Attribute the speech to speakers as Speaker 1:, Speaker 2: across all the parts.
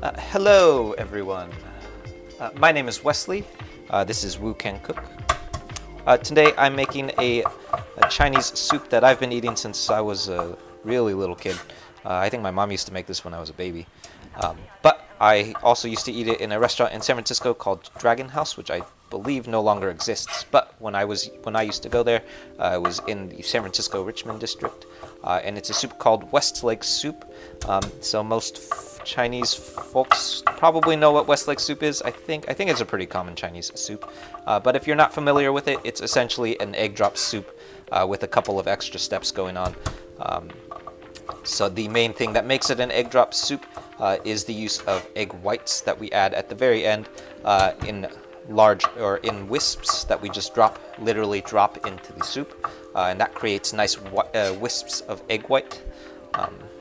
Speaker 1: Hello everyone. My name is Wesley. This is Wok Cook. Today I'm making a Chinese soup that I've been eating since I was a really little kid. I think my mom used to make this when I was a baby. But I also used to eat it in a restaurant in San Francisco called Dragon House, which I believe no longer exists. But when I used to go there, it was in the San Francisco Richmond district, and it's a soup called Westlake Soup. So most Chinese folks probably know what Westlake Soup is. I think it's a pretty common Chinese soup. But if you're not familiar with it, it's essentially an egg drop soup with a couple of extra steps going on. So the main thing that makes it an egg drop soup is the use of egg whites that we add at the very end in wisps that we just literally drop into the soup, and that creates nice wisps of egg white.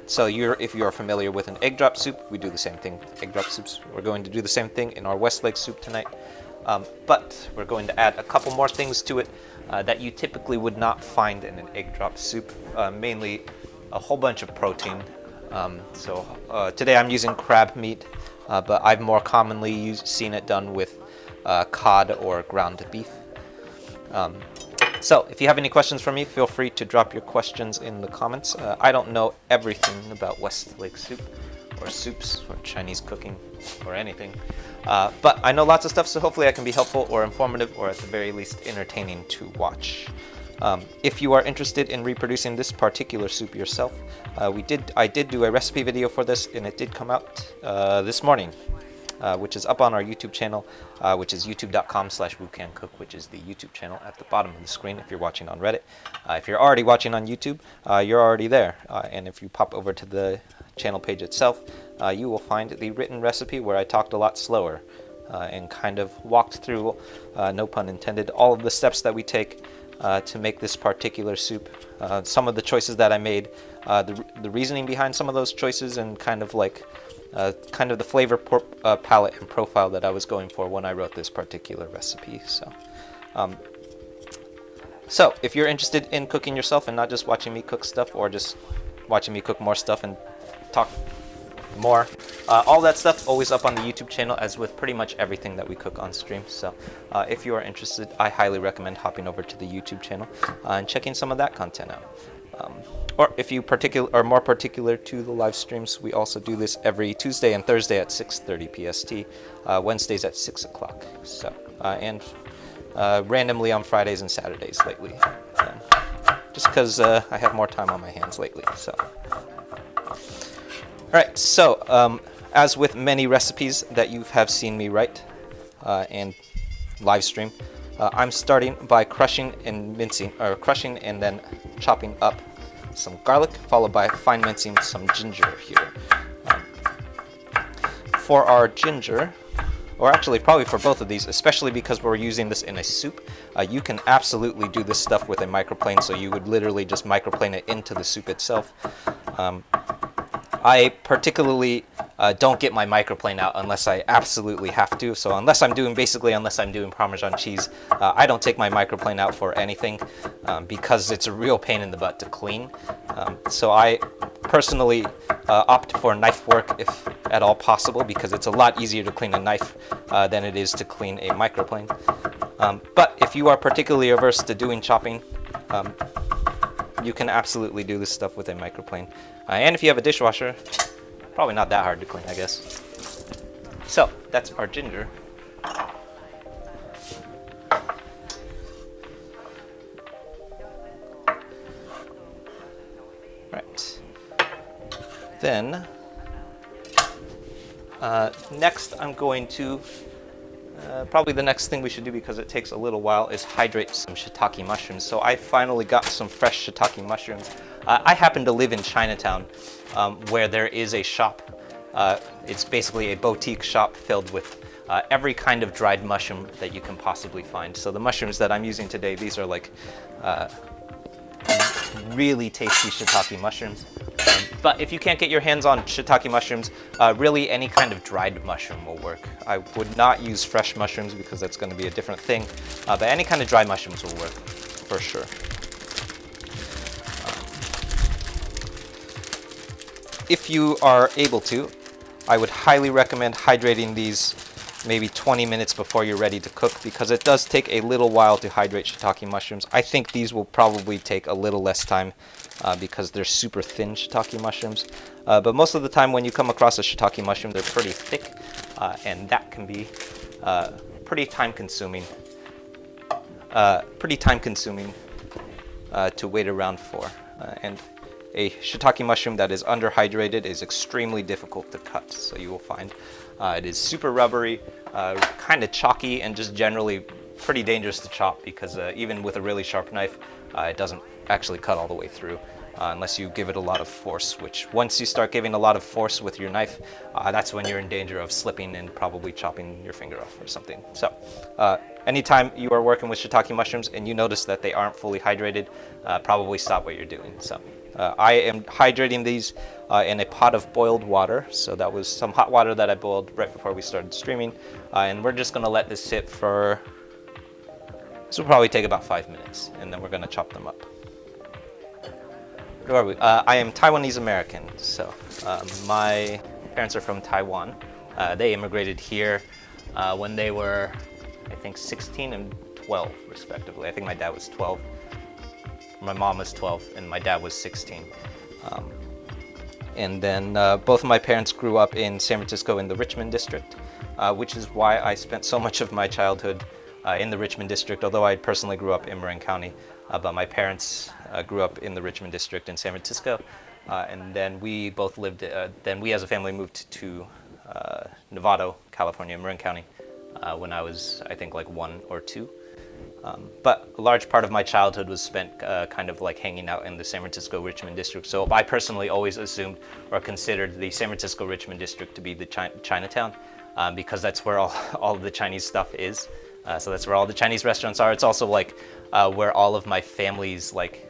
Speaker 1: So if you're familiar with an egg drop soup, we do the same thing with egg drop soups. We're going to do the same thing in our Westlake soup tonight, but we're going to add a couple more things to it that you typically would not find in an egg drop soup, mainly a whole bunch of protein. Today I'm using crab meat, but I've more commonly seen it done with cod or ground beef. So if you have any questions for me, feel free to drop your questions in the comments. I don't know everything about Westlake soup or soups or Chinese cooking or anything, but I know lots of stuff, so hopefully I can be helpful or informative or at the very least entertaining to watch. If you are interested in reproducing this particular soup yourself, I did do a recipe video for this, and it did come out this morning, which is up on our YouTube channel, which is youtube.com/wokcook, which is the YouTube channel at the bottom of the screen if you're watching on Reddit. If you're already watching on YouTube, you're already there. And if you pop over to the channel page itself, you will find the written recipe where I talked a lot slower and kind of walked through, no pun intended, all of the steps that we take to make this particular soup. Some of the choices that I made, the reasoning behind some of those choices, and kind of the flavor palette and profile that I was going for when I wrote this particular recipe. So if you're interested in cooking yourself and not just watching me cook stuff or just watching me cook more stuff and talk more, all that stuff always up on the YouTube channel, as with pretty much everything that we cook on stream. So if you are interested, I highly recommend hopping over to the YouTube channel and checking some of that content out. Or if you are more particular to the live streams, we also do this every Tuesday and Thursday at 6:30 PST, Wednesdays at 6 o'clock. So, and randomly on Fridays and Saturdays lately, just because I have more time on my hands lately. So, all right. So, as with many recipes that you have seen me write and live stream, I'm starting by crushing and then chopping up some garlic, followed by fine mincing some ginger here. For our ginger, or actually probably for both of these, especially because we're using this in a soup, you can absolutely do this stuff with a microplane, so you would literally just microplane it into the soup itself. I particularly don't get my microplane out unless I absolutely have to. So unless I'm doing Parmesan cheese, I don't take my microplane out for anything because it's a real pain in the butt to clean. So I personally opt for knife work if at all possible, because it's a lot easier to clean a knife than it is to clean a microplane. But if you are particularly averse to doing chopping, you can absolutely do this stuff with a microplane. And if you have a dishwasher, probably not that hard to clean, I guess. So that's our ginger. Right. Then, next I'm going to, probably the next thing we should do, because it takes a little while, is hydrate some shiitake mushrooms. So I finally got some fresh shiitake mushrooms. I happen to live in Chinatown, where there is a shop. It's basically a boutique shop filled with every kind of dried mushroom that you can possibly find. So the mushrooms that I'm using today, these are like really tasty shiitake mushrooms. But if you can't get your hands on shiitake mushrooms, really any kind of dried mushroom will work. I would not use fresh mushrooms because that's going to be a different thing, but any kind of dried mushrooms will work for sure. If you are able to, I would highly recommend hydrating these maybe 20 minutes before you're ready to cook, because it does take a little while to hydrate shiitake mushrooms. I think these will probably take a little less time because they're super thin shiitake mushrooms. But most of the time when you come across a shiitake mushroom, they're pretty thick, and that can be pretty time consuming. To wait around for. And a shiitake mushroom that is underhydrated is extremely difficult to cut. So you will find it is super rubbery, kind of chalky, and just generally pretty dangerous to chop, because even with a really sharp knife, it doesn't actually cut all the way through unless you give it a lot of force, which once you start giving a lot of force with your knife, that's when you're in danger of slipping and probably chopping your finger off or something. So anytime you are working with shiitake mushrooms and you notice that they aren't fully hydrated, probably stop what you're doing. So I am hydrating these in a pot of boiled water. So that was some hot water that I boiled right before we started streaming. And we're just gonna let this sit for, this will probably take about 5 minutes, and then we're gonna chop them up. Where are we? I am Taiwanese American. So my parents are from Taiwan. They immigrated here when they were, I think, 16 and 12 respectively. I think my dad was 12. My mom was 12 and my dad was 16. And then both of my parents grew up in San Francisco in the Richmond district, which is why I spent so much of my childhood in the Richmond district, although I personally grew up in Marin County. But my parents grew up in the Richmond district in San Francisco. And then we both lived, then we as a family moved to Novato, California, Marin County, when I was, I think, like 1 or 2. But a large part of my childhood was spent kind of like hanging out in the San Francisco Richmond district. So I personally always assumed or considered the San Francisco Richmond district to be the Chinatown, because that's where all of the Chinese stuff is. So that's where all the Chinese restaurants are. It's also like where all of my family's like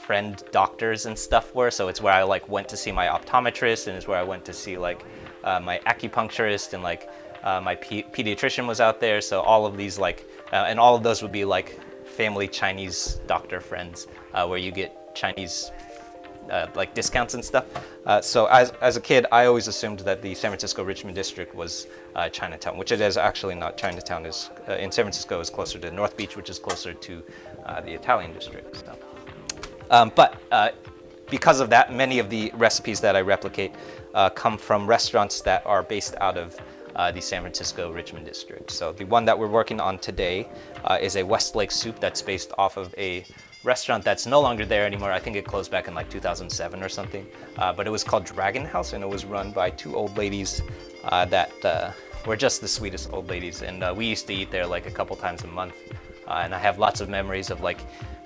Speaker 1: friend doctors and stuff were. So it's where I like went to see my optometrist, and it's where I went to see like my acupuncturist, and like my pediatrician was out there. So all of these like, and all of those would be like family Chinese doctor friends, where you get Chinese like discounts and stuff. So as a kid, I always assumed that the San Francisco Richmond district was Chinatown, which it is actually not. Chinatown is in San Francisco is closer to North Beach, which is closer to the Italian district. So. But because of that, many of the recipes that I replicate come from restaurants that are based out of the San Francisco Richmond district. So the one that we're working on today is a Westlake Soup that's based off of a restaurant that's no longer there anymore. I think it closed back in like 2007 or something. But it was called Dragon House, and it was run by 2 old ladies that were just the sweetest old ladies. And we used to eat there like a couple times a month. And I have lots of memories of like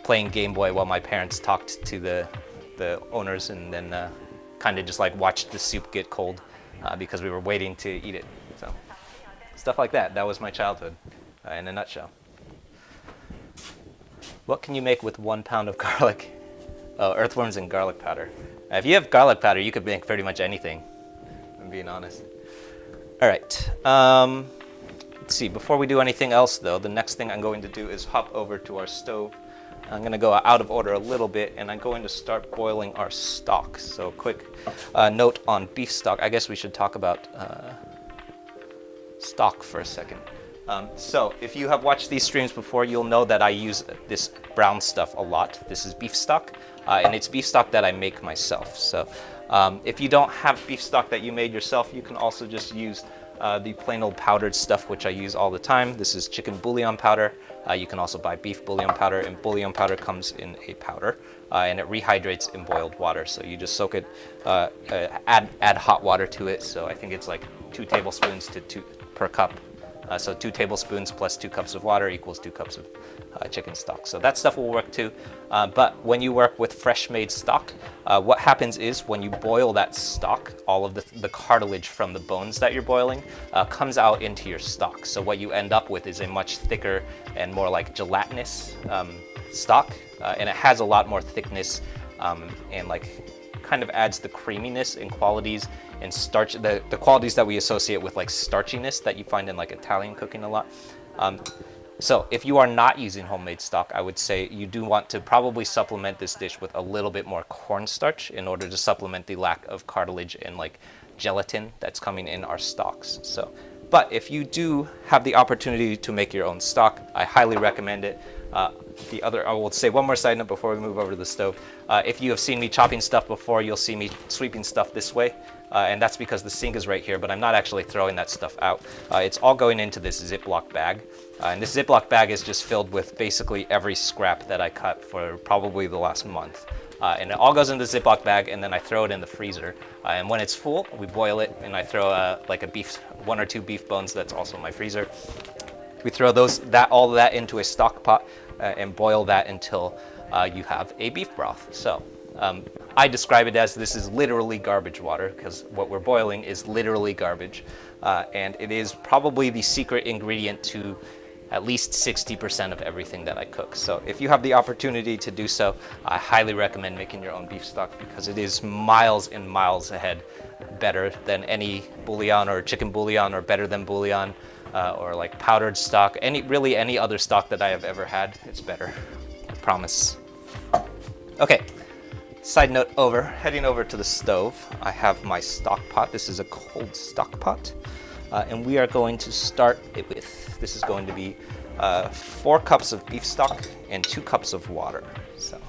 Speaker 1: playing Game Boy while my parents talked to the owners, and then kind of just like watched the soup get cold because we were waiting to eat it. So stuff like that. That was my childhood in a nutshell. What can you make with 1 pound of garlic? Oh, earthworms and garlic powder. If you have garlic powder, you could make pretty much anything, I'm being honest. All right. Let's see. Before we do anything else, though, the next thing I'm going to do is hop over to our stove. I'm going to go out of order a little bit, and I'm going to start boiling our stock. So quick note on beef stock. I guess we should talk about stock for a second. So if you have watched these streams before, you'll know that I use this brown stuff a lot. This is beef stock, and it's beef stock that I make myself. So if you don't have beef stock that you made yourself, you can also just use the plain old powdered stuff, which I use all the time. This is chicken bouillon powder. You can also buy beef bouillon powder, and bouillon powder comes in a powder, and it rehydrates in boiled water. So you just soak it, add hot water to it. So I think it's like 2 tablespoons to 2 per cup. So 2 tablespoons plus 2 cups of water equals 2 cups of chicken stock. So that stuff will work too. But when you work with fresh made stock, what happens is when you boil that stock, all of the cartilage from the bones that you're boiling comes out into your stock. So what you end up with is a much thicker and more like gelatinous stock, and it has a lot more thickness and like kind of adds the creaminess and qualities and starch, the qualities that we associate with like starchiness that you find in like Italian cooking a lot. So if you are not using homemade stock, I would say you do want to probably supplement this dish with a little bit more cornstarch in order to supplement the lack of cartilage and like gelatin that's coming in our stocks. So, but if you do have the opportunity to make your own stock, I highly recommend it. I will say one more side note before we move over to the stove. If you have seen me chopping stuff before, you'll see me sweeping stuff this way. And that's because the sink is right here, but I'm not actually throwing that stuff out. It's all going into this Ziploc bag. And this Ziploc bag is just filled with basically every scrap that I cut for probably the last month. And it all goes in the Ziploc bag, and then I throw it in the freezer. And when it's full, we boil it, and I throw like one or two beef bones that's also in my freezer. We throw all of that into a stock pot and boil that until you have a beef broth. So I describe it as this is literally garbage water, because what we're boiling is literally garbage. And it is probably the secret ingredient to at least 60% of everything that I cook. So if you have the opportunity to do so, I highly recommend making your own beef stock, because it is miles and miles ahead better than any bouillon or chicken bouillon, or better than bouillon, or like powdered stock, really any other stock that I have ever had. It's better, I promise. Okay, side note heading over to the stove. I have my stock pot. This is a cold stock pot. And we are going to start it with, this is going to be 4 cups of beef stock and 2 cups of water. So.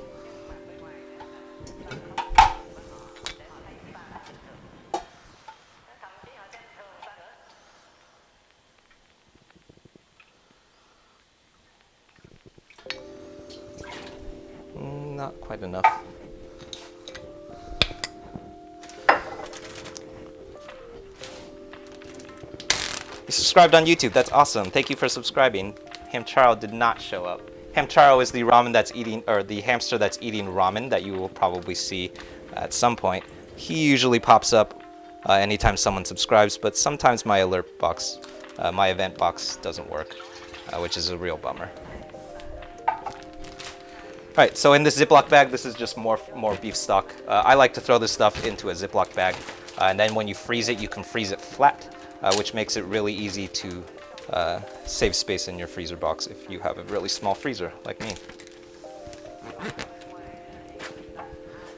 Speaker 1: Not quite enough. You subscribed on YouTube. That's awesome. Thank you for subscribing. Hamcharo did not show up. Hamcharo is the the hamster that's eating ramen that you will probably see at some point. He usually pops up anytime someone subscribes, but sometimes my alert box, my event box doesn't work, which is a real bummer. All right, so in this Ziploc bag, this is just more beef stock. I like to throw this stuff into a Ziploc bag, and then when you freeze it, you can freeze it flat, which makes it really easy to save space in your freezer box if you have a really small freezer like me.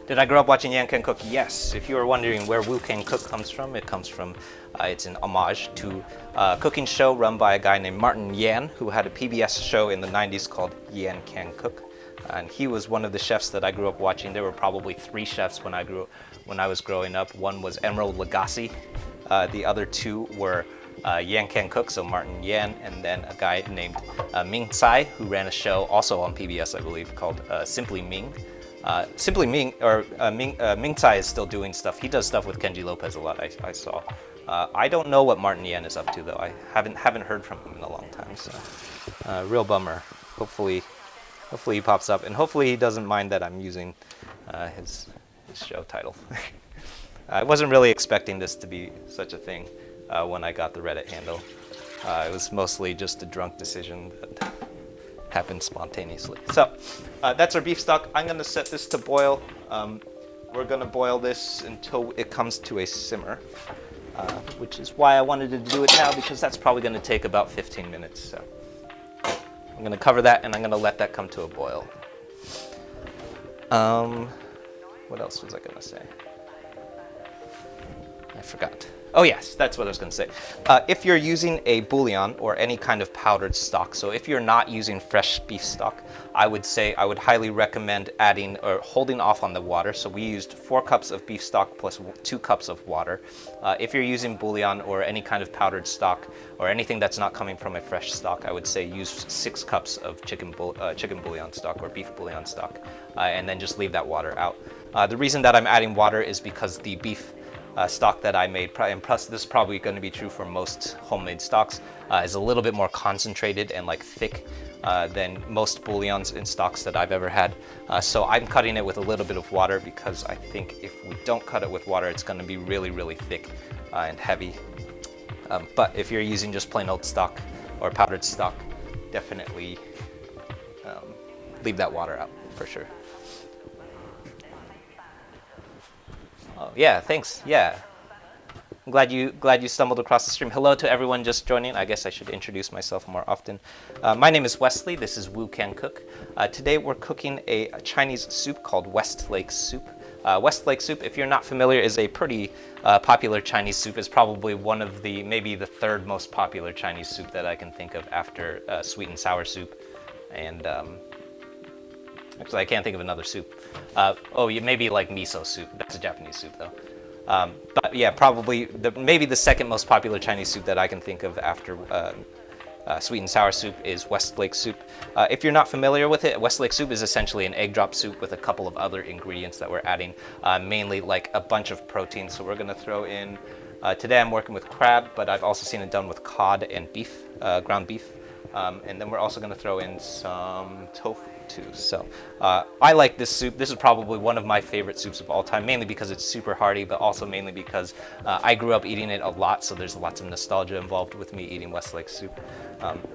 Speaker 1: Did I grow up watching Yan Can Cook? Yes. If you are wondering where Woo Can Cook comes from, it comes from, it's an homage to a cooking show run by a guy named Martin Yan, who had a PBS show in the 90s called Yan Can Cook. And he was one of the chefs that I grew up watching. There were probably 3 chefs when I was growing up. One was Emerald Lagasse. The other 2 were Yan Can Cook, so Martin Yan, and then a guy named Ming Tsai, who ran a show also on PBS, I believe, called Simply Ming. Ming Tsai is still doing stuff. He does stuff with Kenji Lopez a lot, I saw. I don't know what Martin Yan is up to, though. I haven't heard from him in a long time, so real bummer. Hopefully he pops up, and hopefully he doesn't mind that I'm using his show title. I wasn't really expecting this to be such a thing when I got the Reddit handle. It was mostly just a drunk decision that happened spontaneously. So that's our beef stock. I'm going to set this to boil. We're going to boil this until it comes to a simmer, which is why I wanted to do it now, because that's probably going to take about 15 minutes. So I'm going to cover that, and I'm going to let that come to a boil. What else was I going to say? I forgot. Oh yes, that's what I was going to say. If you're using a bouillon or any kind of powdered stock, so if you're not using fresh beef stock, I would highly recommend adding or holding off on the water. So we used 4 cups of beef stock plus 2 cups of water. If you're using bouillon or any kind of powdered stock or anything that's not coming from a fresh stock, I would say use 6 cups of chicken bouillon stock or beef bouillon stock, and then just leave that water out. The reason that I'm adding water is because the beef stock that I made, and plus this is probably going to be true for most homemade stocks, is a little bit more concentrated and like thick than most bouillons and stocks that I've ever had. So I'm cutting it with a little bit of water, because I think if we don't cut it with water, it's going to be really, really thick and heavy. But if you're using just plain old stock or powdered stock, definitely leave that water out for sure. Oh, yeah, thanks. Yeah. I'm glad you stumbled across the stream. Hello to everyone just joining. I guess I should introduce myself more often. My name is Wesley. This is Woo Can Cook. Today we're cooking a Chinese soup called Westlake Soup. Westlake Soup, if you're not familiar, is a pretty popular Chinese soup. It's probably one of the, maybe the third most popular Chinese soup that I can think of after sweet and sour soup. And actually, I can't think of another soup. Oh, maybe like miso soup. That's a Japanese soup, though. But yeah, probably maybe the second most popular Chinese soup that I can think of after sweet and sour soup is Westlake Soup. If you're not familiar with it, Westlake Soup is essentially an egg drop soup with a couple of other ingredients that we're adding, mainly like a bunch of protein. So we're gonna throw in, today I'm working with crab, but I've also seen it done with cod and beef, ground beef. And then we're also gonna throw in some tofu too. So I like this soup. This is probably one of my favorite soups of all time, mainly because it's super hearty, but also mainly because I grew up eating it a lot, so there's lots of nostalgia involved with me eating Westlake Soup.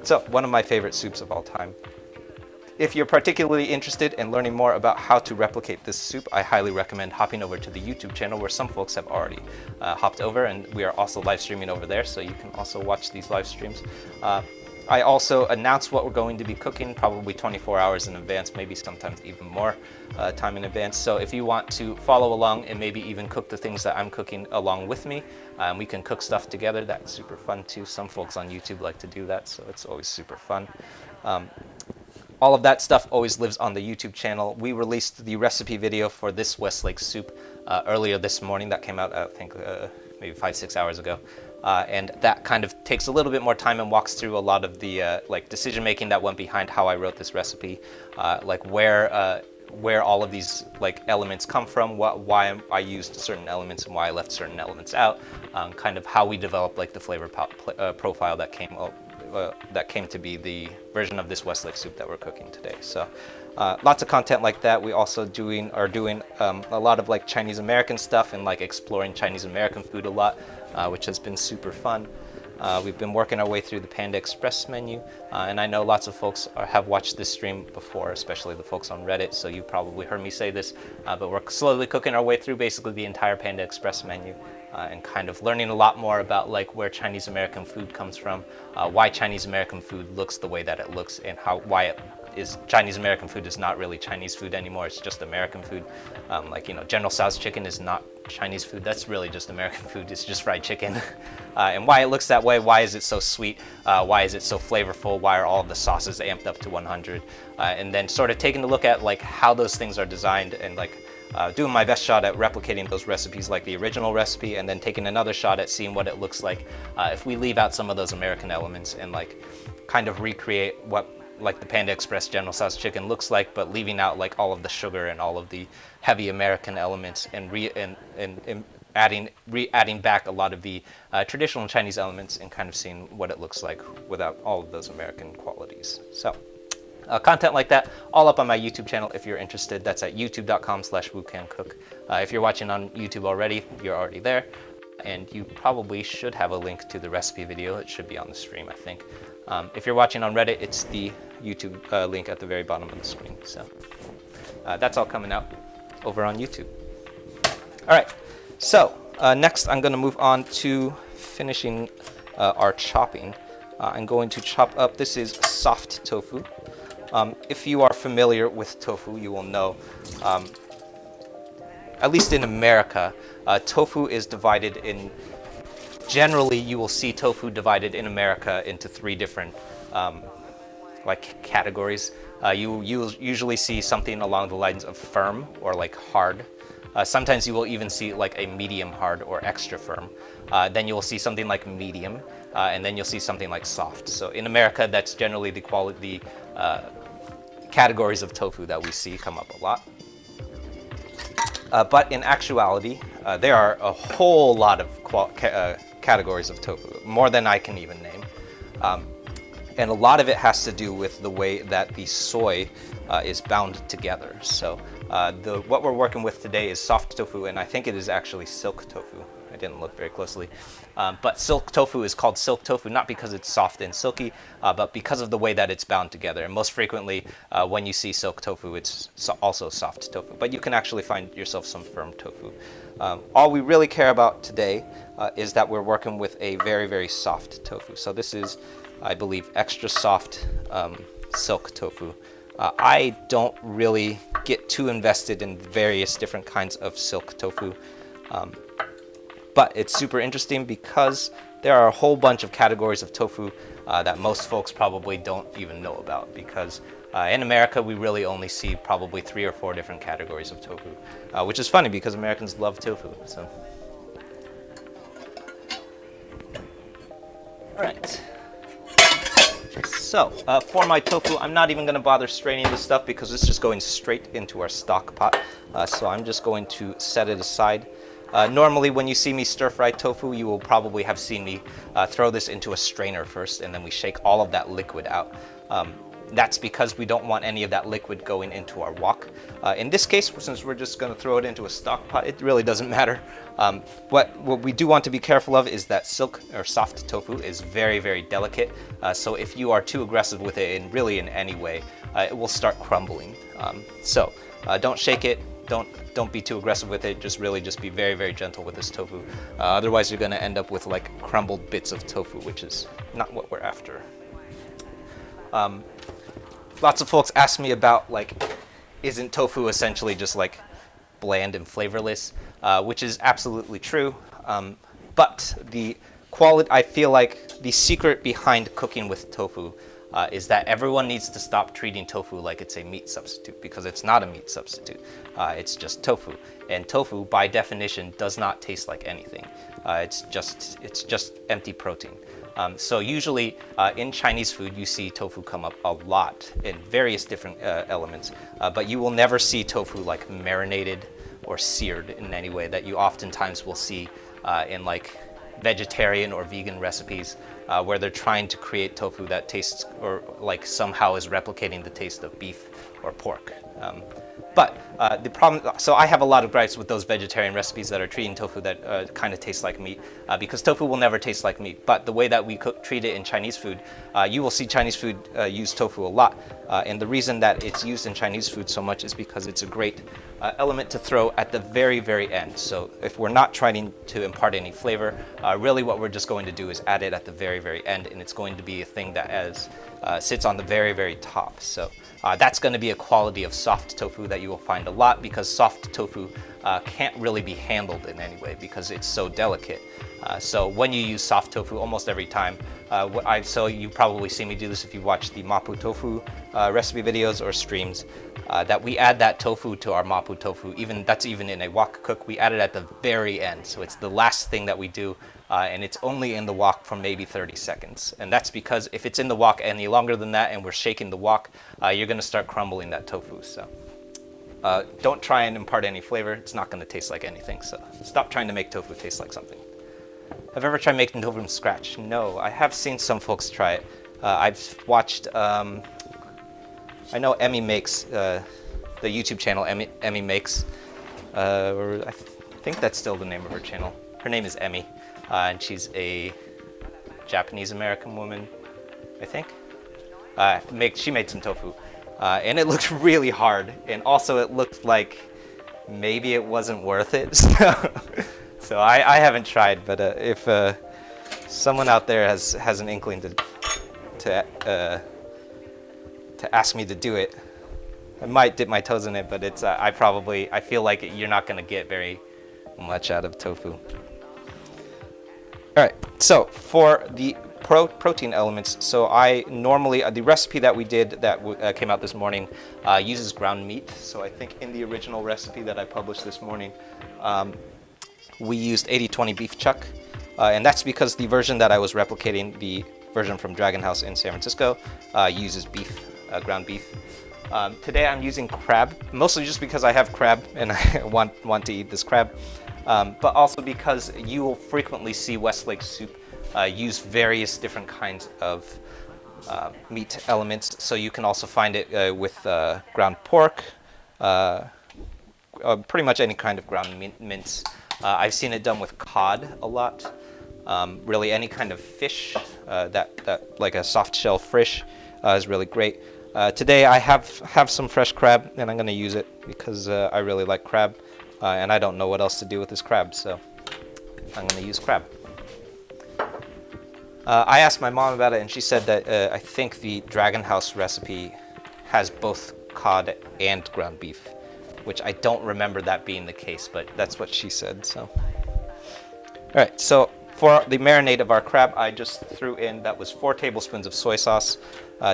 Speaker 1: So one of my favorite soups of all time. If you're particularly interested in learning more about how to replicate this soup, I highly recommend hopping over to the YouTube channel where some folks have already hopped over, and we are also live streaming over there, so you can also watch these live streams. I also announce what we're going to be cooking probably 24 hours in advance, maybe sometimes even more time in advance. So if you want to follow along and maybe even cook the things that I'm cooking along with me, we can cook stuff together. That's super fun too. Some folks on YouTube like to do that, so it's always super fun. All of that stuff always lives on the YouTube channel. We released the recipe video for this Westlake Soup earlier this morning. That came out, I think, maybe 5-6 hours ago. And that kind of takes a little bit more time and walks through a lot of the like decision making that went behind how I wrote this recipe, like where all of these like elements come from, why I used certain elements and why I left certain elements out, kind of how we developed like the flavor profile that came to be the version of this Westlake Soup that we're cooking today. So lots of content like that. We also are doing a lot of like Chinese American stuff and like exploring Chinese American food a lot, which has been super fun. We've been working our way through the Panda Express menu, and I know lots of folks have watched this stream before, especially the folks on Reddit, so you probably heard me say this, but we're slowly cooking our way through basically the entire Panda Express menu, and kind of learning a lot more about like where Chinese American food comes from, why Chinese American food looks the way that it looks, and why Chinese American food is not really Chinese food anymore. It's just American food. Like, you know, General Tso's chicken is not Chinese food. That's really just American food. It's just fried chicken. And why it looks that way. Why is it so sweet? Why is it so flavorful? Why are all of the sauces amped up to 100? And then sort of taking a look at like how those things are designed, and like doing my best shot at replicating those recipes like the original recipe, and then taking another shot at seeing what it looks like if we leave out some of those American elements and like kind of recreate what like the Panda Express General Tso's chicken looks like, but leaving out like all of the sugar and all of the heavy American elements, and adding back a lot of the traditional Chinese elements, and kind of seeing what it looks like without all of those American qualities. So content like that all up on my YouTube channel if you're interested. That's at youtube.com/woocancook. If you're watching on YouTube already, you're already there, and you probably should have a link to the recipe video. It should be on the stream, I think. If you're watching on Reddit, it's the YouTube link at the very bottom of the screen. So that's all coming out over on YouTube. All right, so next I'm going to move on to finishing our chopping. I'm going to chop up, this is soft tofu. If you are familiar with tofu, you will know, at least in America, tofu is divided in, generally you will see tofu divided in America into 3 different like categories. You usually see something along the lines of firm or like hard. Sometimes you will even see like a medium hard or extra firm. Then you will see something like medium, and then you'll see something like soft. So in America, that's generally the categories of tofu that we see come up a lot. But in actuality, there are a whole lot of categories of tofu, more than I can even name. And a lot of it has to do with the way that the soy is bound together. So what we're working with today is soft tofu, and I think it is actually silk tofu. I didn't look very closely. But silk tofu is called silk tofu not because it's soft and silky, but because of the way that it's bound together. And most frequently, when you see silk tofu, it's also soft tofu. But you can actually find yourself some firm tofu. All we really care about today is that we're working with a very, very soft tofu. So this is, I believe, extra soft silk tofu. I don't really get too invested in various different kinds of silk tofu, but it's super interesting because there are a whole bunch of categories of tofu that most folks probably don't even know about, because in America we really only see probably 3 or 4 different categories of tofu, which is funny because Americans love tofu. So, all right. So for my tofu, I'm not even going to bother straining this stuff because it's just going straight into our stock pot. So I'm just going to set it aside. Normally when you see me stir fry tofu, you will probably have seen me throw this into a strainer first, and then we shake all of that liquid out. That's because we don't want any of that liquid going into our wok. In this case, since we're just going to throw it into a stock pot, it really doesn't matter. What we do want to be careful of is that silk or soft tofu is very, very delicate. So if you are too aggressive with it in any way, it will start crumbling. So don't shake it. Don't be too aggressive with it. Just be very, very gentle with this tofu. Otherwise, you're going to end up with like crumbled bits of tofu, which is not what we're after. Lots of folks ask me about, like, isn't tofu essentially just like bland and flavorless, which is absolutely true. But the quality, I feel like the secret behind cooking with tofu is that everyone needs to stop treating tofu like it's a meat substitute, because it's not a meat substitute. It's just tofu, and tofu by definition does not taste like anything. It's just empty protein. So usually in Chinese food, you see tofu come up a lot in various different elements, but you will never see tofu like marinated or seared in any way that you oftentimes will see in like vegetarian or vegan recipes where they're trying to create tofu that tastes or like somehow is replicating the taste of beef or pork. But the problem, so I have a lot of gripes with those vegetarian recipes that are treating tofu that kind of taste like meat, because tofu will never taste like meat. But the way that we treat it in Chinese food, you will see Chinese food use tofu a lot. And the reason that it's used in Chinese food so much is because it's a great element to throw at the very, very end. So if we're not trying to impart any flavor, really what we're just going to do is add it at the very, very end, and it's going to be a thing that sits on the very, very top. So that's going to be a quality of soft tofu that you will find a lot, because soft tofu can't really be handled in any way because it's so delicate. So when you use soft tofu, almost every time, so you probably see me do this if you watch the mapo tofu recipe videos or streams, that we add that tofu to our mapo tofu. That's even in a wok cook, we add it at the very end. So it's the last thing that we do, and it's only in the wok for maybe 30 seconds. And that's because if it's in the wok any longer than that and we're shaking the wok, you're going to start crumbling that tofu. So don't try and impart any flavor. It's not going to taste like anything. So stop trying to make tofu taste like something. Have you ever tried making tofu from scratch? No, I have seen some folks try it. I've watched, I know Emmy makes, the YouTube channel Emmy makes, or I think that's still the name of her channel. Her name is Emmy, and she's a Japanese-American woman, I think. She made some tofu, and it looked really hard, and also it looked like maybe it wasn't worth it. So I haven't tried, but if someone out there has an inkling to ask me to do it, I might dip my toes in it, but it's I feel like you're not going to get very much out of tofu. All right, so for the protein elements, so I normally, the recipe that we did that came out this morning uses ground meat. So I think in the original recipe that I published this morning, we used 80/20 beef chuck, and that's because the version that I was replicating, the version from Dragon House in San Francisco, uses beef, ground beef. Today I'm using crab, mostly just because I have crab and I want to eat this crab, but also because you will frequently see Westlake Soup use various different kinds of meat elements. So you can also find it with ground pork, pretty much any kind of ground mince. I've seen it done with cod a lot. Really any kind of fish that like a soft shell fish is really great. Today I have some fresh crab, and I'm going to use it because I really like crab, and I don't know what else to do with this crab, so I'm going to use crab. I asked my mom about it, and she said that I think the Dragon House recipe has both cod and ground beef, which I don't remember that being the case, but that's what she said. So, all right. So for the marinade of our crab, I just threw in, that was 4 tablespoons of soy sauce,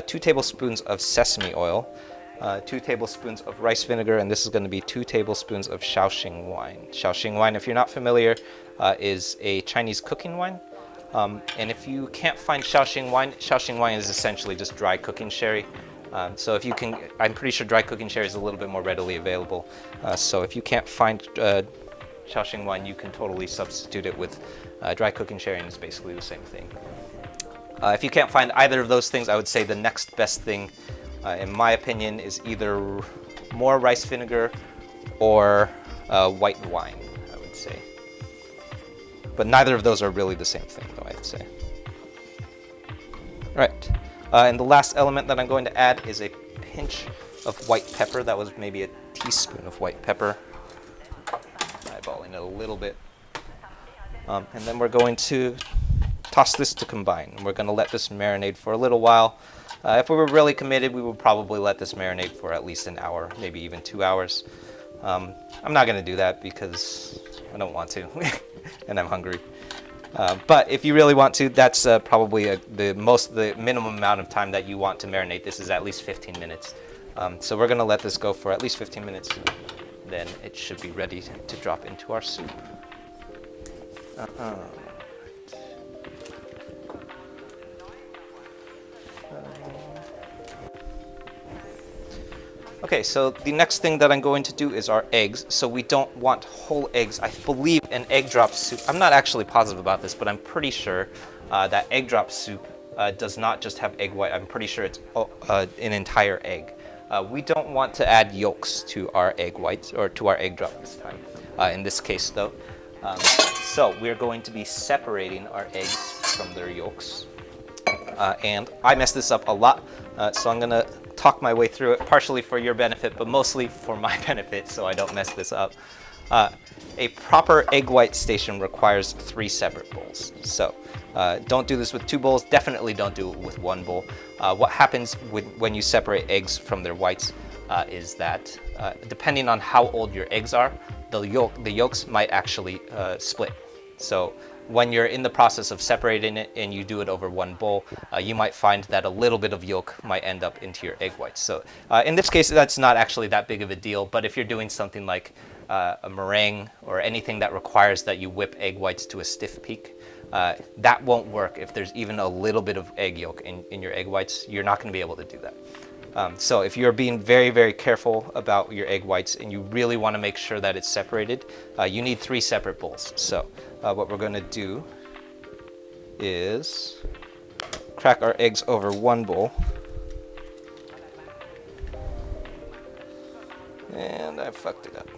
Speaker 1: 2 tablespoons of sesame oil, 2 tablespoons of rice vinegar, and this is going to be 2 tablespoons of Shaoxing wine. Shaoxing wine, if you're not familiar, is a Chinese cooking wine. And if you can't find Shaoxing wine is essentially just dry cooking sherry. So if you can, I'm pretty sure dry cooking sherry is a little bit more readily available. So if you can't find Shaoxing wine, you can totally substitute it with dry cooking sherry, and it's basically the same thing. If you can't find either of those things, I would say the next best thing, in my opinion, is either more rice vinegar or white wine, I would say. But neither of those are really the same thing, though, I'd say. All right. And the last element that I'm going to add is a pinch of white pepper. That was maybe a teaspoon of white pepper. Eyeballing it a little bit. And then we're going to toss this to combine. And we're going to let this marinate for a little while. If we were really committed, we would probably let this marinate for at least an hour, maybe even 2 hours. I'm not going to do that because I don't want to, and I'm hungry. But if you really want to, that's probably the minimum amount of time that you want to marinate. This is at least 15 minutes. So we're going to let this go for at least 15 minutes. Then it should be ready to drop into our soup. Okay, so the next thing that I'm going to do is our eggs. So we don't want whole eggs. I believe an egg drop soup, I'm not actually positive about this, but I'm pretty sure that egg drop soup does not just have egg white. I'm pretty sure it's an entire egg. We don't want to add yolks to our egg whites, or to our egg drop this time, in this case though. So we're going to be separating our eggs from their yolks. And I mess this up a lot, so I'm gonna talk my way through it, partially for your benefit, but mostly for my benefit, so I don't mess this up. A proper egg white station requires 3 separate bowls. So don't do this with 2 bowls, definitely don't do it with 1 bowl. What happens when you separate eggs from their whites is that, depending on how old your eggs are, the yolks might actually split. So when you're in the process of separating it and you do it over 1 bowl, you might find that a little bit of yolk might end up into your egg whites. So in this case, that's not actually that big of a deal, but if you're doing something like a meringue or anything that requires that you whip egg whites to a stiff peak, that won't work. If there's even a little bit of egg yolk in your egg whites, you're not going to be able to do that. So if you're being very, very careful about your egg whites and you really want to make sure that it's separated, you need 3 separate bowls. So what we're going to do is crack our eggs over 1 bowl. And I fucked it up.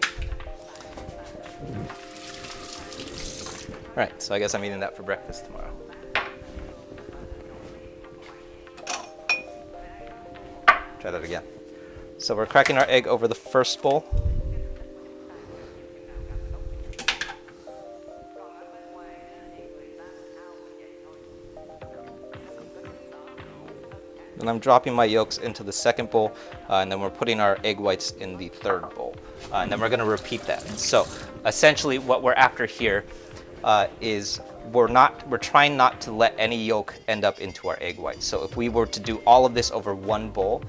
Speaker 1: All right, so I guess I'm eating that for breakfast tomorrow. Try that again. So we're cracking our egg over the first bowl. Then I'm dropping my yolks into the second bowl, and then we're putting our egg whites in the third bowl. And then we're going to repeat that. So essentially what we're after here is we're trying not to let any yolk end up into our egg whites. So if we were to do all of this over 1 bowl,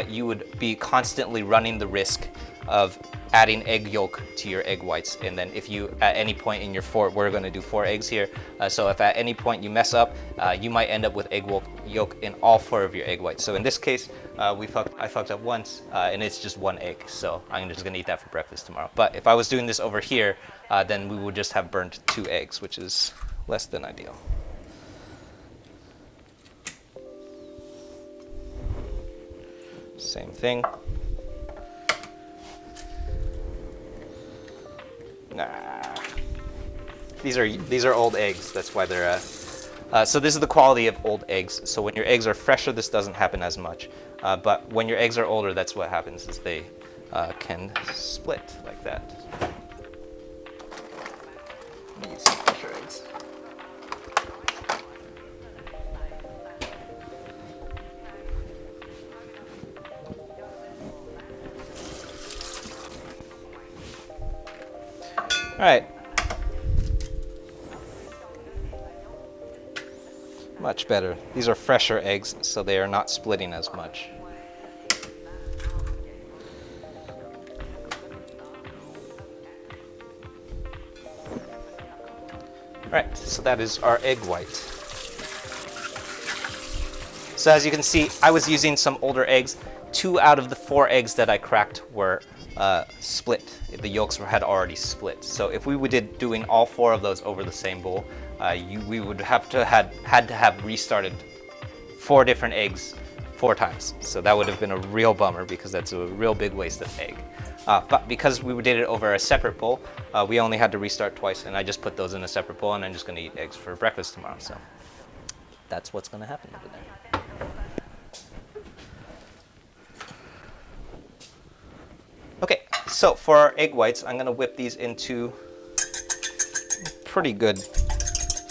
Speaker 1: you would be constantly running the risk of adding egg yolk to your egg whites. And then if you, at any point in your we're going to do 4 eggs here. So if at any point you mess up, you might end up with egg yolk in all 4 of your egg whites. So in this case, I fucked up once, and it's just 1 egg. So I'm just going to eat that for breakfast tomorrow. But if I was doing this over here, then we would just have burned 2 eggs, which is less than ideal. Same thing. Nah. These are old eggs. That's why they're. So this is the quality of old eggs. So when your eggs are fresher, this doesn't happen as much. But when your eggs are older, that's what happens. Is they can split like that. These fresher eggs. right. Much better. These are fresher eggs, so they are not splitting as much. Right, so that is our egg white. So as you can see, I was using some older eggs. 2 out of the 4 eggs that I cracked were split. The yolks had already split. So if we did doing all 4 of those over the same bowl, we would have to have restarted 4 different eggs 4 times. So that would have been a real bummer because that's a real big waste of egg. But because we did it over a separate bowl, we only had to restart twice, and I just put those in a separate bowl, and I'm just going to eat eggs for breakfast tomorrow. So that's what's going to happen over there. Okay, so for our egg whites, I'm going to whip these into pretty good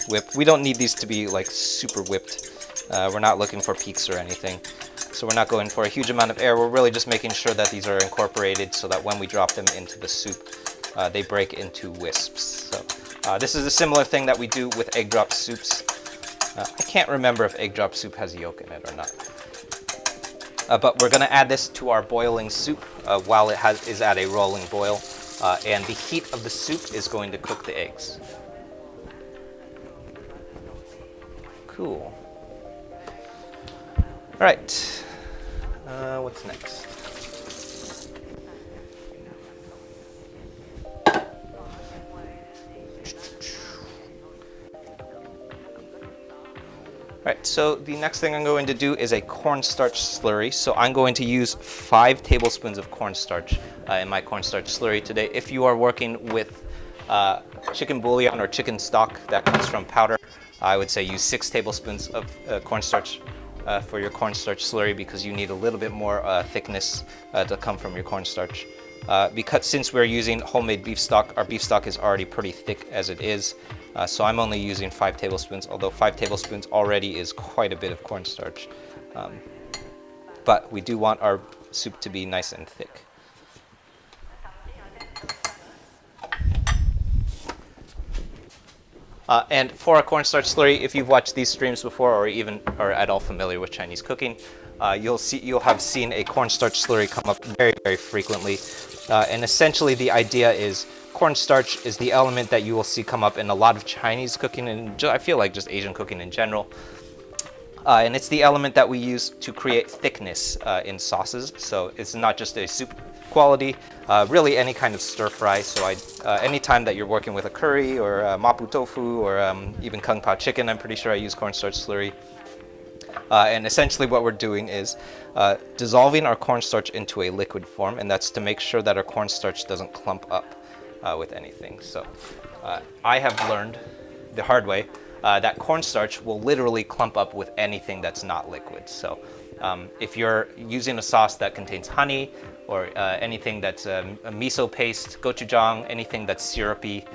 Speaker 1: whip. We don't need these to be like super whipped. We're not looking for peaks or anything. So we're not going for a huge amount of air. We're really just making sure that these are incorporated so that when we drop them into the soup, they break into wisps. So this is a similar thing that we do with egg drop soups. I can't remember if egg drop soup has yolk in it or not. But we're going to add this to our boiling soup while it is at a rolling boil. And the heat of the soup is going to cook the eggs. Cool. All right. What's next? Alright, so the next thing I'm going to do is a cornstarch slurry. So I'm going to use 5 tablespoons of cornstarch in my cornstarch slurry today. If you are working with chicken bouillon or chicken stock that comes from powder, I would say use 6 tablespoons of cornstarch for your cornstarch slurry because you need a little bit more thickness to come from your cornstarch. Because since we're using homemade beef stock, our beef stock is already pretty thick as it is. So I'm only using 5 tablespoons, although 5 tablespoons already is quite a bit of cornstarch. But we do want our soup to be nice and thick. And for a cornstarch slurry, if you've watched these streams before or even are at all familiar with Chinese cooking, you'll have seen a cornstarch slurry come up very, very frequently. And essentially the idea is cornstarch is the element that you will see come up in a lot of Chinese cooking and I feel like just Asian cooking in general. And it's the element that we use to create thickness in sauces. So it's not just a soup quality, really any kind of stir fry. So anytime that you're working with a curry or mapo tofu or even kung pao chicken, I'm pretty sure I use cornstarch slurry. And essentially what we're doing is dissolving our cornstarch into a liquid form, and that's to make sure that our cornstarch doesn't clump up with anything. So I have learned the hard way that cornstarch will literally clump up with anything that's not liquid. So if you're using a sauce that contains honey or anything that's a miso paste, gochujang, anything that's syrupy,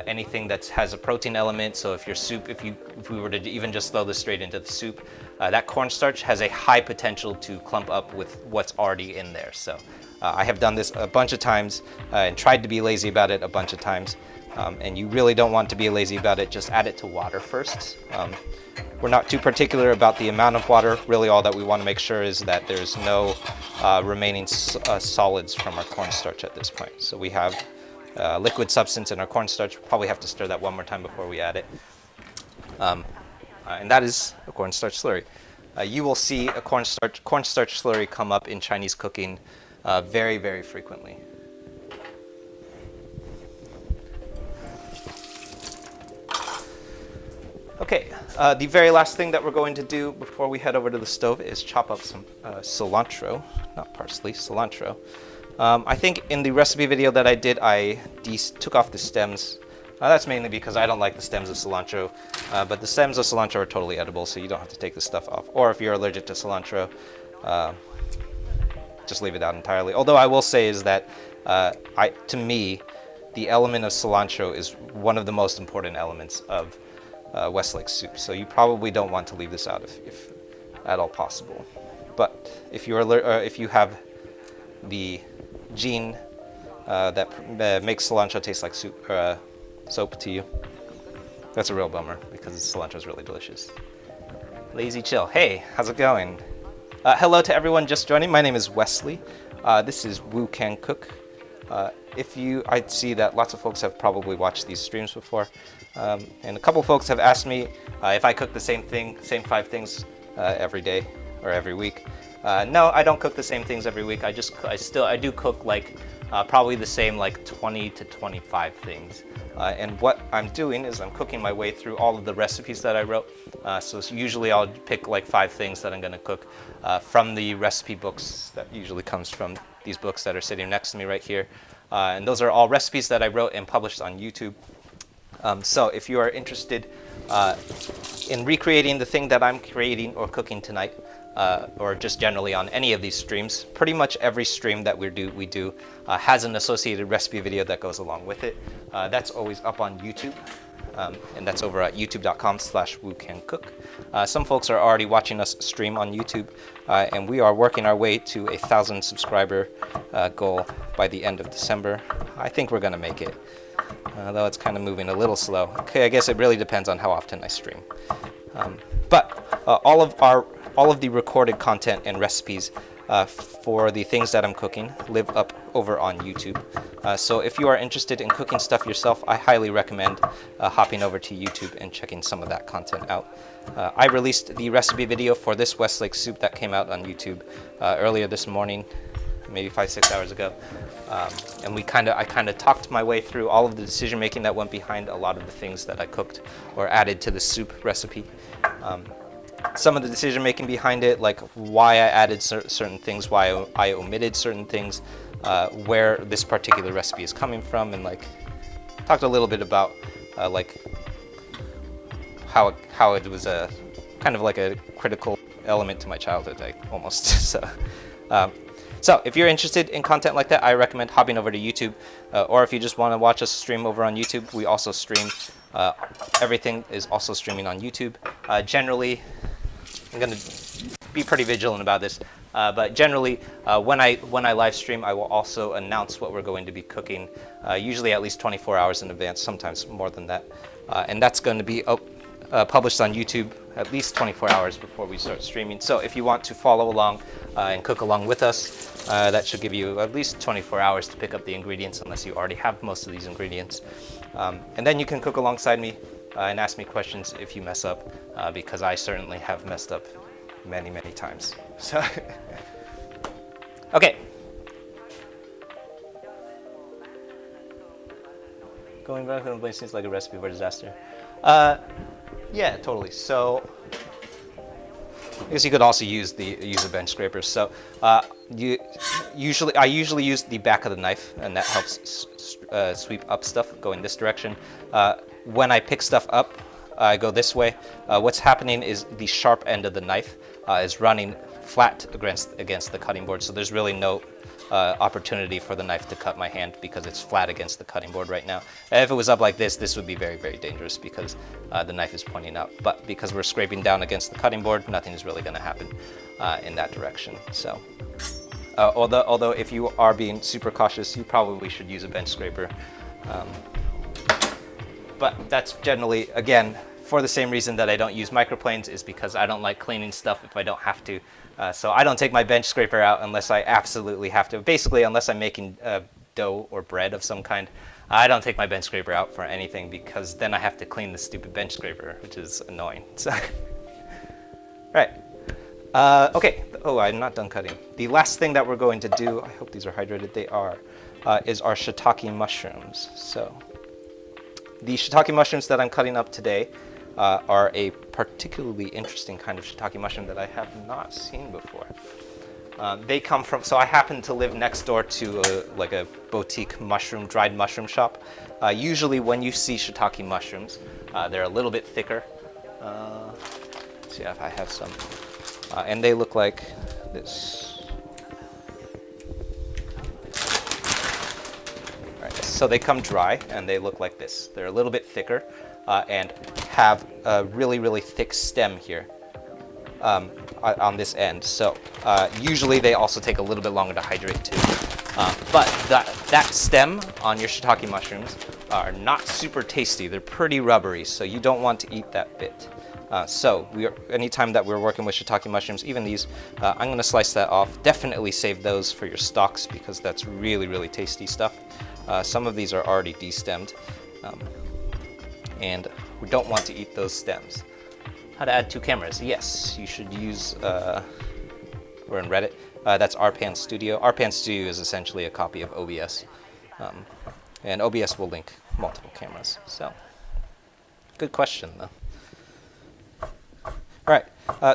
Speaker 1: anything that has a protein element. So if your soup, if we were to even just throw this straight into the soup, that cornstarch has a high potential to clump up with what's already in there. So I have done this a bunch of times and tried to be lazy about it a bunch of times. And you really don't want to be lazy about it. Just add it to water first. We're not too particular about the amount of water. Really all that we want to make sure is that there's no remaining solids from our cornstarch at this point. So we have liquid substance in our cornstarch. We'll probably have to stir that one more time before we add it. And that is a cornstarch slurry. You will see a cornstarch slurry come up in Chinese cooking very, very frequently. Okay, the very last thing that we're going to do before we head over to the stove is chop up some cilantro, not parsley, cilantro. I think in the recipe video that I did, I took off the stems. That's mainly because I don't like the stems of cilantro, but the stems of cilantro are totally edible, so you don't have to take the stuff off. Or if you're allergic to cilantro, just leave it out entirely. Although I will say is that, to me, the element of cilantro is one of the most important elements of Westlake soup. So you probably don't want to leave this out if at all possible. But if you have the gene that makes cilantro taste like soup or soap to you. That's a real bummer because cilantro is really delicious. Lazy Chill. Hey, how's it going? Hello to everyone just joining. My name is Wesley. This is Woo Can Cook. I see that lots of folks have probably watched these streams before, and a couple folks have asked me if I cook the same 5 things every day or every week. No, I don't cook the same things every week. I do cook like probably the same like 20 to 25 things. And what I'm doing is I'm cooking my way through all of the recipes that I wrote. So usually I'll pick like 5 things that I'm going to cook from the recipe books that usually comes from these books that are sitting next to me right here. And those are all recipes that I wrote and published on YouTube. So if you are interested in recreating the thing that I'm creating or cooking tonight, or just generally on any of these streams, pretty much every stream that we do has an associated recipe video that goes along with it. That's always up on YouTube, and that's over at youtube.com/woocancook. Some folks are already watching us stream on YouTube, and we are working our way to a 1,000 subscriber goal by the end of December. I think we're gonna make it, though it's kind of moving a little slow. Okay, I guess it really depends on how often I stream. But all of the recorded content and recipes for the things that I'm cooking live up over on YouTube. So if you are interested in cooking stuff yourself, I highly recommend hopping over to YouTube and checking some of that content out. I released the recipe video for this Westlake soup that came out on YouTube earlier this morning, maybe 5-6 hours ago. And I kind of talked my way through all of the decision making that went behind a lot of the things that I cooked or added to the soup recipe. Some of the decision making behind it, like why I added certain things, why I omitted certain things, where this particular recipe is coming from, and like talked a little bit about like how it was a kind of like a critical element to my childhood, almost. So if you're interested in content like that, I recommend hopping over to YouTube, or if you just want to watch us stream over on YouTube, we also stream. Everything is also streaming on YouTube. Generally, I'm going to be pretty vigilant about this, but generally, when I live stream, I will also announce what we're going to be cooking, usually at least 24 hours in advance, sometimes more than that. And that's going to be published on YouTube at least 24 hours before we start streaming. So if you want to follow along and cook along with us, that should give you at least 24 hours to pick up the ingredients, unless you already have most of these ingredients. And then you can cook alongside me and ask me questions if you mess up, because I certainly have messed up many, many times. So, okay. Going back to the place seems like a recipe for disaster. Yeah, totally. So, I guess you could also use a bench scraper. So, I usually use the back of the knife, and that helps sweep up stuff going this direction. When I pick stuff up, I go this way. What's happening is the sharp end of the knife is running flat against the cutting board, so there's really no opportunity for the knife to cut my hand because it's flat against the cutting board right now. If it was up like this would be very, very dangerous because the knife is pointing out. But because we're scraping down against the cutting board, nothing is really going to happen in that direction. So, although if you are being super cautious, you probably should use a bench scraper. But that's generally, again, for the same reason that I don't use microplanes, is because I don't like cleaning stuff if I don't have to. So I don't take my bench scraper out unless I absolutely have to. Basically, unless I'm making dough or bread of some kind, I don't take my bench scraper out for anything, because then I have to clean the stupid bench scraper, which is annoying. So, right. Okay. Oh, I'm not done cutting. The last thing that we're going to do, I hope these are hydrated, they are, is our shiitake mushrooms. So, the shiitake mushrooms that I'm cutting up today are a particularly interesting kind of shiitake mushroom that I have not seen before. They come from, so I happen to live next door to a boutique dried mushroom shop. Usually when you see shiitake mushrooms, they're a little bit thicker. Let's see if I have some. And they look like this. So they come dry and they look like this. They're a little bit thicker and have a really, really thick stem here on this end. So usually they also take a little bit longer to hydrate too. But that stem on your shiitake mushrooms are not super tasty. They're pretty rubbery, so you don't want to eat that bit. So anytime that we're working with shiitake mushrooms, even these, I'm going to slice that off. Definitely save those for your stalks because that's really, really tasty stuff. Some of these are already destemmed, and we don't want to eat those stems. How to add two cameras? Yes, you should use, we're in Reddit. That's RPan Studio. RPan Studio is essentially a copy of OBS. And OBS will link multiple cameras. So, good question though. All right,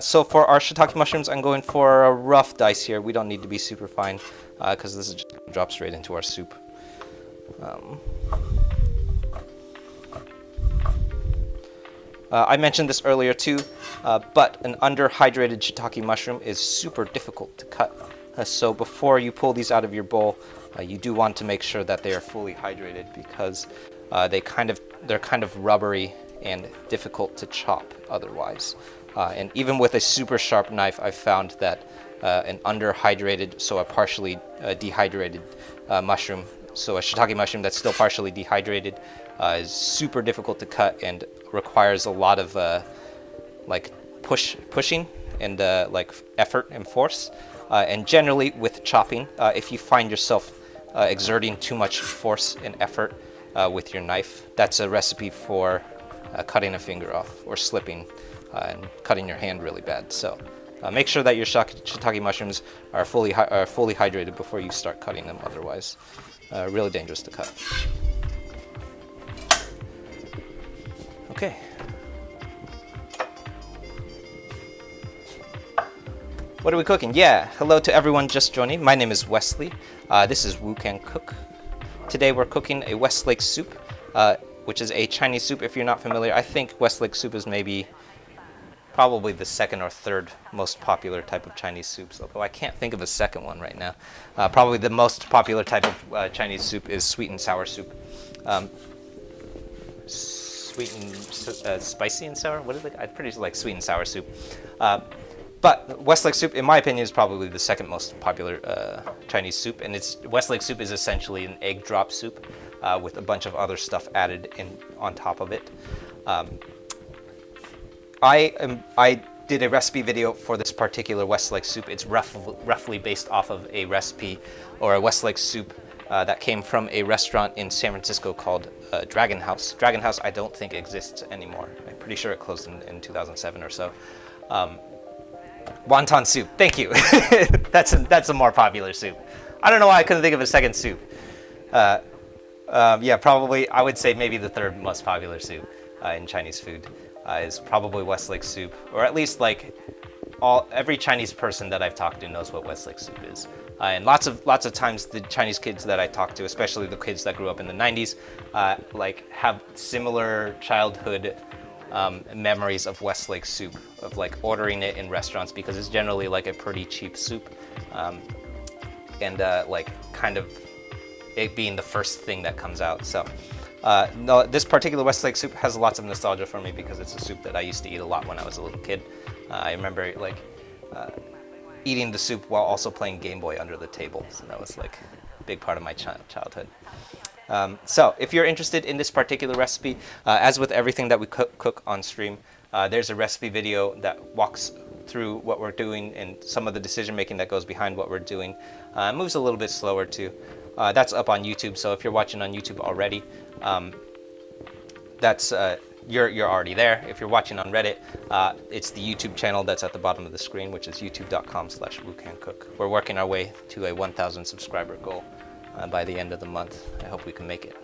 Speaker 1: so for our shiitake mushrooms, I'm going for a rough dice here. We don't need to be super fine because this is just going to drop straight into our soup. I mentioned this earlier too, but an underhydrated shiitake mushroom is super difficult to cut. So before you pull these out of your bowl, you do want to make sure that they are fully hydrated because they're kind of rubbery and difficult to chop otherwise. And even with a super sharp knife, I've found that an underhydrated, so a partially dehydrated mushroom, so a shiitake mushroom that's still partially dehydrated, is super difficult to cut and requires a lot of like pushing and like effort and force. And generally with chopping, if you find yourself exerting too much force and effort with your knife, that's a recipe for cutting a finger off or slipping and cutting your hand really bad. So make sure that your shiitake mushrooms are fully hydrated before you start cutting them, otherwise really dangerous to cut. Okay. What are we cooking? Yeah, hello to everyone just joining. My name is Wesley. This is Wok Cooking. Today we're cooking a Westlake Soup, which is a Chinese soup. If you're not familiar, I think Westlake Soup is probably the second or third most popular type of Chinese soups, although I can't think of a second one right now. Probably the most popular type of Chinese soup is sweet and sour soup. Sweet and spicy and sour? What is it? I'm pretty sure like sweet and sour soup. But Westlake Soup, in my opinion, is probably the second most popular Chinese soup, and Westlake Soup is essentially an egg drop soup with a bunch of other stuff added on top of it. I did a recipe video for this particular Westlake Soup. It's roughly based off of a recipe or a Westlake Soup that came from a restaurant in San Francisco called Dragon House. Dragon House I don't think exists anymore. I'm pretty sure it closed in 2007 or so. Wonton soup, thank you. That's a more popular soup. I don't know why I couldn't think of a second soup. Yeah, probably I would say maybe the third most popular soup in Chinese food is probably Westlake Soup, or at least like every Chinese person that I've talked to knows what Westlake Soup is. And lots of times the Chinese kids that I talk to, especially the kids that grew up in the 90s, like have similar childhood memories of Westlake Soup, of like ordering it in restaurants because it's generally like a pretty cheap soup, and like kind of it being the first thing that comes out. So no, this particular Westlake Soup has lots of nostalgia for me because it's a soup that I used to eat a lot when I was a little kid. I remember like eating the soup while also playing Game Boy under the table, so that was like a big part of my childhood. So if you're interested in this particular recipe, as with everything that we cook on stream, there's a recipe video that walks through what we're doing and some of the decision making that goes behind what we're doing. It moves a little bit slower too. That's up on YouTube, so if you're watching on YouTube already, that's you're already there. If you're watching on Reddit, it's the YouTube channel that's at the bottom of the screen, which is youtube.com/WokCook. We're working our way to a 1,000 subscriber goal by the end of the month. I hope we can make it.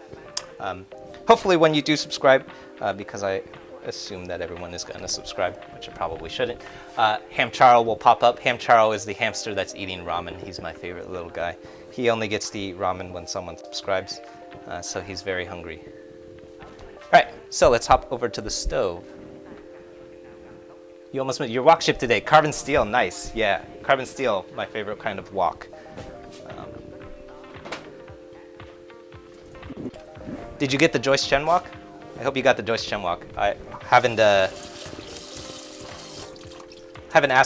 Speaker 1: Hopefully when you do subscribe, because I assume that everyone is going to subscribe, which I probably shouldn't, Hamcharo will pop up. Hamcharo is the hamster that's eating ramen. He's my favorite little guy. He only gets to eat ramen when someone subscribes, so he's very hungry. All right, so let's hop over to the stove. You almost made your wok chip today. Carbon steel, nice. Yeah, carbon steel, my favorite kind of wok. Did you get the Joyce Chen wok? I hope you got the Joyce Chen wok. I haven't asked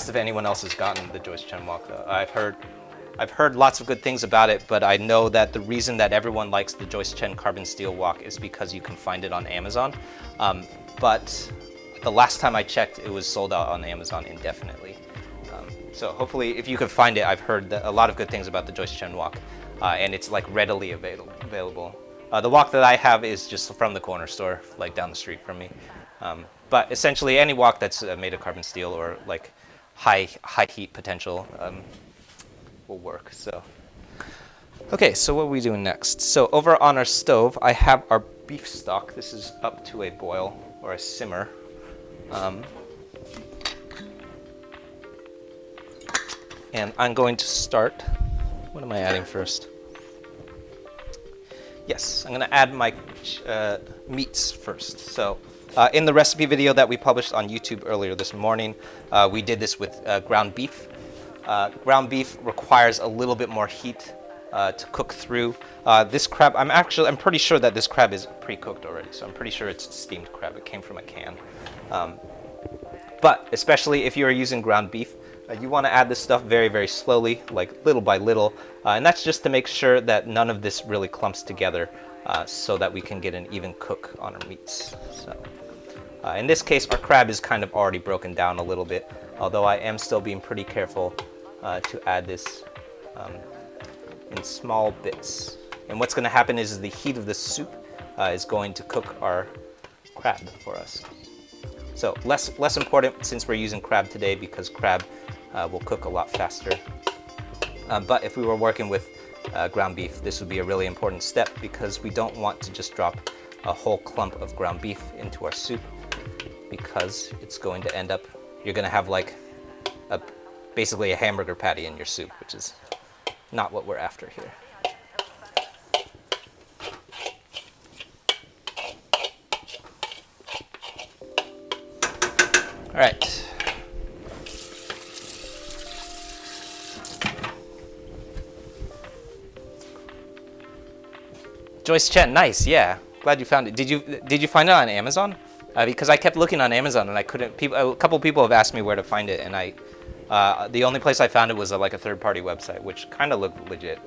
Speaker 1: if anyone else has gotten the Joyce Chen wok though. I've heard I've heard lots of good things about it, but I know that the reason that everyone likes the Joyce Chen carbon steel wok is because you can find it on Amazon. But the last time I checked, it was sold out on Amazon indefinitely. So hopefully, if you can find it, I've heard a lot of good things about the Joyce Chen wok, and it's like readily available. The wok that I have is just from the corner store, like down the street from me. But essentially, any wok that's made of carbon steel or like high heat potential will work. So, okay, so what are we doing next? So over on our stove, I have our beef stock. This is up to a boil or a simmer. And I'm going to start. What am I adding first? Yes, I'm going to add my meats first. So in the recipe video that we published on YouTube earlier this morning, we did this with ground beef. Ground beef requires a little bit more heat to cook through. This crab, I'm pretty sure that this crab is pre-cooked already, so I'm pretty sure it's steamed crab. It came from a can. But especially if you are using ground beef, you want to add this stuff very, very slowly, like little by little, and that's just to make sure that none of this really clumps together, so that we can get an even cook on our meats. So, in this case, our crab is kind of already broken down a little bit, although I am still being pretty careful to add this in small bits. And what's going to happen is the heat of the soup is going to cook our crab for us. So less important since we're using crab today, because crab will cook a lot faster. But if we were working with ground beef, this would be a really important step, because we don't want to just drop a whole clump of ground beef into our soup, because it's going to end up, you're going to have like basically a hamburger patty in your soup, which is not what we're after here. All right. Joyce Chen, nice, yeah. Glad you found it. Did you find it on Amazon? Because I kept looking on Amazon and I couldn't. A couple people have asked me where to find it, and the only place I found it was like a third-party website, which kind of looked legit.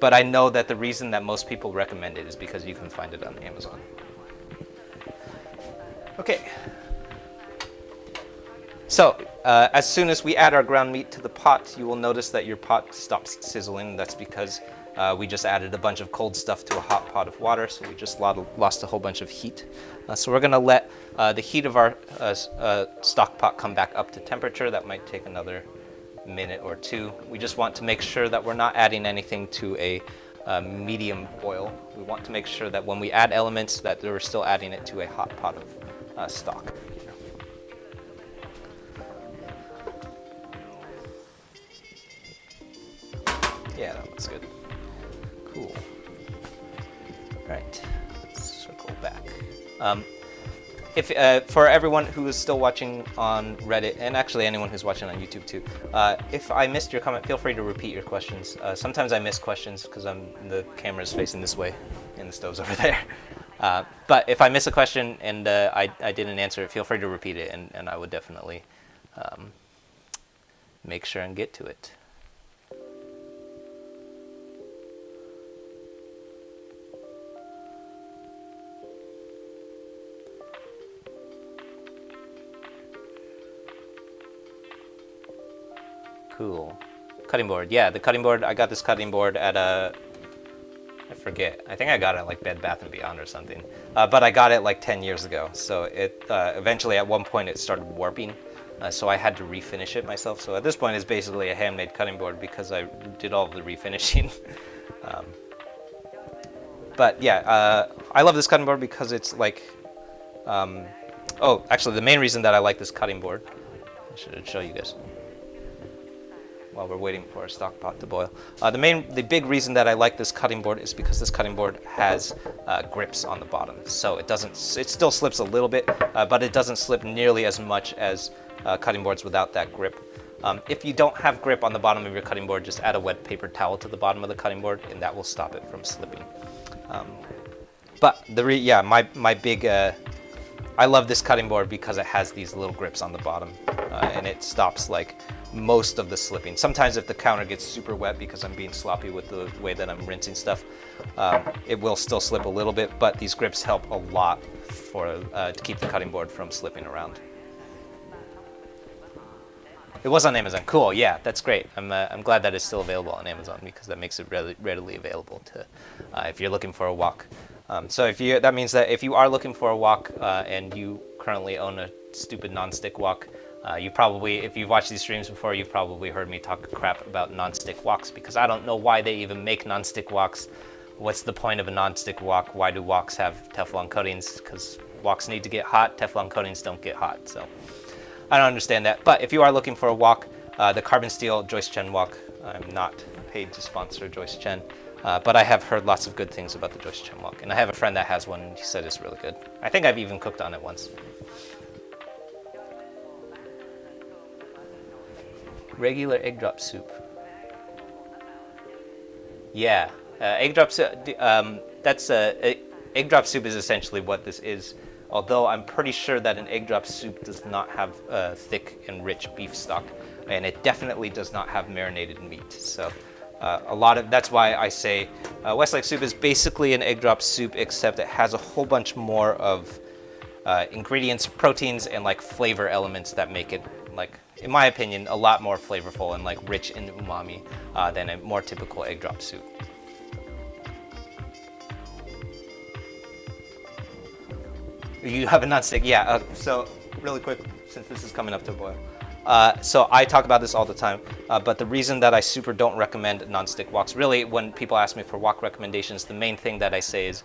Speaker 1: But I know that the reason that most people recommend it is because you can find it on Amazon. Okay. So, as soon as we add our ground meat to the pot, you will notice that your pot stops sizzling. That's because we just added a bunch of cold stuff to a hot pot of water, so we just lost a whole bunch of heat. So we're going to let the heat of our stock pot come back up to temperature. That might take another minute or two. We just want to make sure that we're not adding anything to a medium boil. We want to make sure that when we add elements, that we're still adding it to a hot pot of stock. Yeah, that looks good. Cool. All right, let's circle back. If for everyone who is still watching on Reddit, and actually anyone who's watching on YouTube too, if I missed your comment, feel free to repeat your questions. Sometimes I miss questions because the camera's facing this way and the stove's over there. But if I miss a question and I didn't answer it, feel free to repeat it, and I would definitely make sure and get to it. Cool. Cutting board. Yeah, the cutting board. I got this cutting board at I forget. I think I got it at like Bed Bath & Beyond or something. But I got it like 10 years ago. So it eventually at one point it started warping. So I had to refinish it myself. So at this point it's basically a handmade cutting board because I did all of the refinishing. But yeah, I love this cutting board because it's like, oh, actually the main reason that I like this cutting board, I should show you guys while we're waiting for our stock pot to boil. The big reason that I like this cutting board is because this cutting board has grips on the bottom. So it still slips a little bit, but it doesn't slip nearly as much as cutting boards without that grip. If you don't have grip on the bottom of your cutting board, just add a wet paper towel to the bottom of the cutting board, and that will stop it from slipping. But my big I love this cutting board because it has these little grips on the bottom, and it stops like most of the slipping. Sometimes if the counter gets super wet because I'm being sloppy with the way that I'm rinsing stuff, it will still slip a little bit, but these grips help a lot for to keep the cutting board from slipping around. It was on Amazon. Cool. Yeah, that's great. I'm glad that it's still available on Amazon because that makes it readily available to if you're looking for a wok. So that means that if you are looking for a wok and you currently own a stupid non-stick wok, you probably, if you've watched these streams before, you've probably heard me talk crap about non-stick woks because I don't know why they even make non-stick woks. What's the point of a non-stick wok? Why do woks have Teflon coatings? Because woks need to get hot. Teflon coatings don't get hot. So I don't understand that. But if you are looking for a wok, the carbon steel Joyce Chen wok, I'm not paid to sponsor Joyce Chen, but I have heard lots of good things about the Joyce Chen wok. And I have a friend that has one, and he said it's really good. I think I've even cooked on it once. Regular egg drop soup. Yeah, egg drop soup. Egg drop soup is essentially what this is. Although I'm pretty sure that an egg drop soup does not have thick and rich beef stock, and it definitely does not have marinated meat. So that's why I say Westlake Soup is basically an egg drop soup, except it has a whole bunch more of ingredients, proteins, and like flavor elements that make it, like, in my opinion, a lot more flavorful and like rich in umami than a more typical egg drop soup. You have a non-stick, yeah. So really quick, since this is coming up to a boil. So I talk about this all the time, but the reason that I super don't recommend non-stick woks, really when people ask me for wok recommendations, the main thing that I say is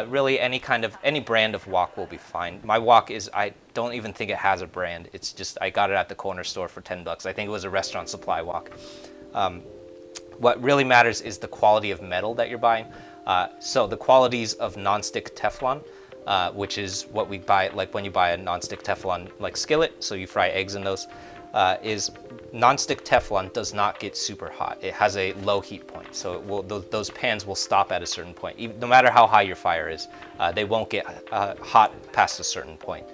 Speaker 1: really any brand of wok will be fine. My wok I don't even think it has a brand. It's just, I got it at the corner store for $10. I think it was a restaurant supply wok. What really matters is the quality of metal that you're buying. So the qualities of non-stick Teflon, which is what we buy, like when you buy a non-stick Teflon like skillet, so you fry eggs in those, is non-stick Teflon does not get super hot. It has a low heat point, so those pans will stop at a certain point. No matter how high your fire is, they won't get hot past a certain point.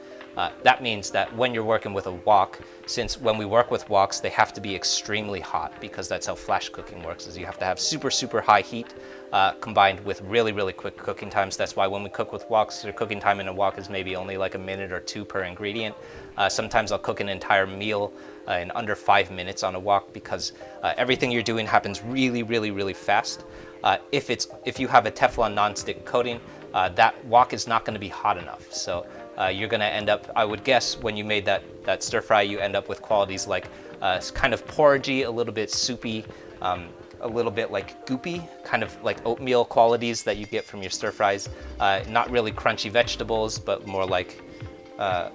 Speaker 1: That means that when you're working with a wok, since when we work with woks, they have to be extremely hot because that's how flash cooking works, is you have to have super, super high heat combined with really, really quick cooking times. That's why when we cook with woks, the cooking time in a wok is maybe only like a minute or two per ingredient. Sometimes I'll cook an entire meal in under 5 minutes on a wok because everything you're doing happens really, really, really fast. If you have a Teflon non-stick coating, that wok is not going to be hot enough. So you're going to end up, I would guess, when you made that stir fry, you end up with qualities like kind of porridgey, a little bit soupy, a little bit like goopy, kind of like oatmeal qualities that you get from your stir fries. Not really crunchy vegetables, but more like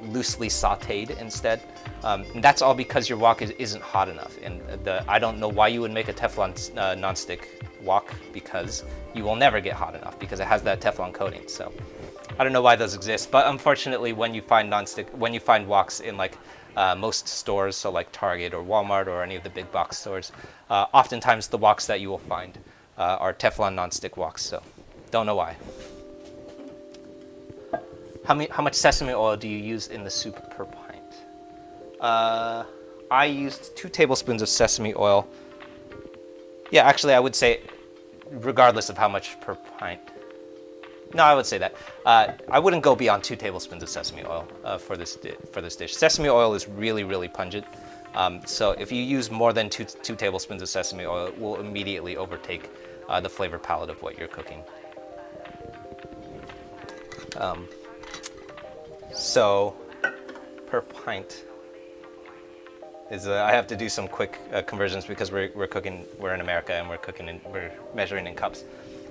Speaker 1: loosely sauteed instead. And that's all because your wok isn't hot enough. And I don't know why you would make a Teflon non-stick wok, because you will never get hot enough because it has that Teflon coating. So I don't know why those exist, but unfortunately when you find woks in like most stores, so like Target or Walmart or any of the big box stores, oftentimes the woks that you will find are Teflon non-stick woks, so don't know why. How much sesame oil do you use in the soup per pint? I used 2 tablespoons of sesame oil. Yeah, actually I would say regardless of how much per pint. No, I would say that. I wouldn't go beyond 2 tablespoons of sesame oil for this dish. Sesame oil is really, really pungent. So if you use more than two tablespoons of sesame oil, it will immediately overtake the flavor palette of what you're cooking. So per pint is I have to do some quick conversions because we're in America and we're measuring in cups.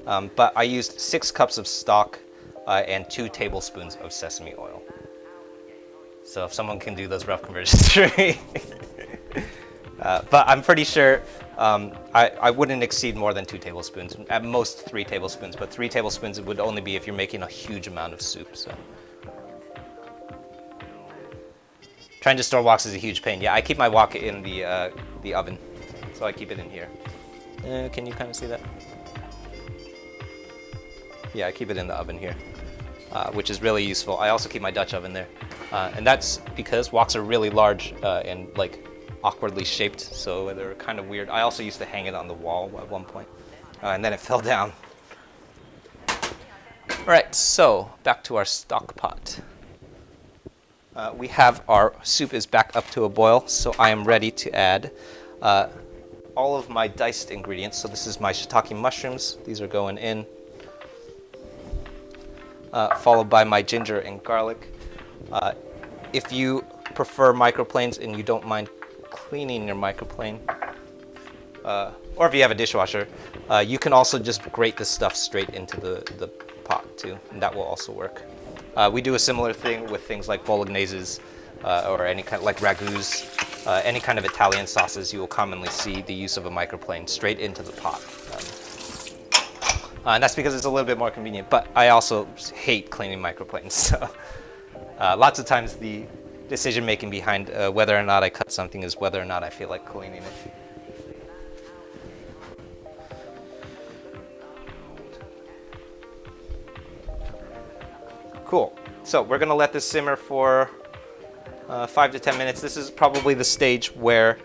Speaker 1: But I used 6 cups of stock and 2 tablespoons of sesame oil. So if someone can do those rough conversions for me. But I'm pretty sure I wouldn't exceed more than 2 tablespoons, at most 3 tablespoons, but 3 tablespoons would only be if you're making a huge amount of soup. So trying to store woks is a huge pain. Yeah, I keep my wok in the oven, so I keep it in here. Can you kind of see that? Yeah, I keep it in the oven here. which is really useful. I also keep my Dutch oven there, and that's because woks are really large and like awkwardly shaped, so they're kind of weird. I also used to hang it on the wall at one point, and then it fell down. All right, so back to our stock pot. We have our soup is back up to a boil, so I am ready to add all of my diced ingredients. So this is my shiitake mushrooms. These are going in, followed by my ginger and garlic. If you prefer microplanes and you don't mind cleaning your microplane, or if you have a dishwasher, you can also just grate this stuff straight into the pot too, and that will also work. We do a similar thing with things like bologneses or any kind of like ragouts, any kind of Italian sauces. You will commonly see the use of a microplane straight into the pot. And that's because it's a little bit more convenient, but I also hate cleaning microplanes. So lots of times the decision making behind whether or not I cut something is whether or not I feel like cleaning it. Cool. So we're gonna let this simmer for 5 to 10 minutes. This is probably the stage where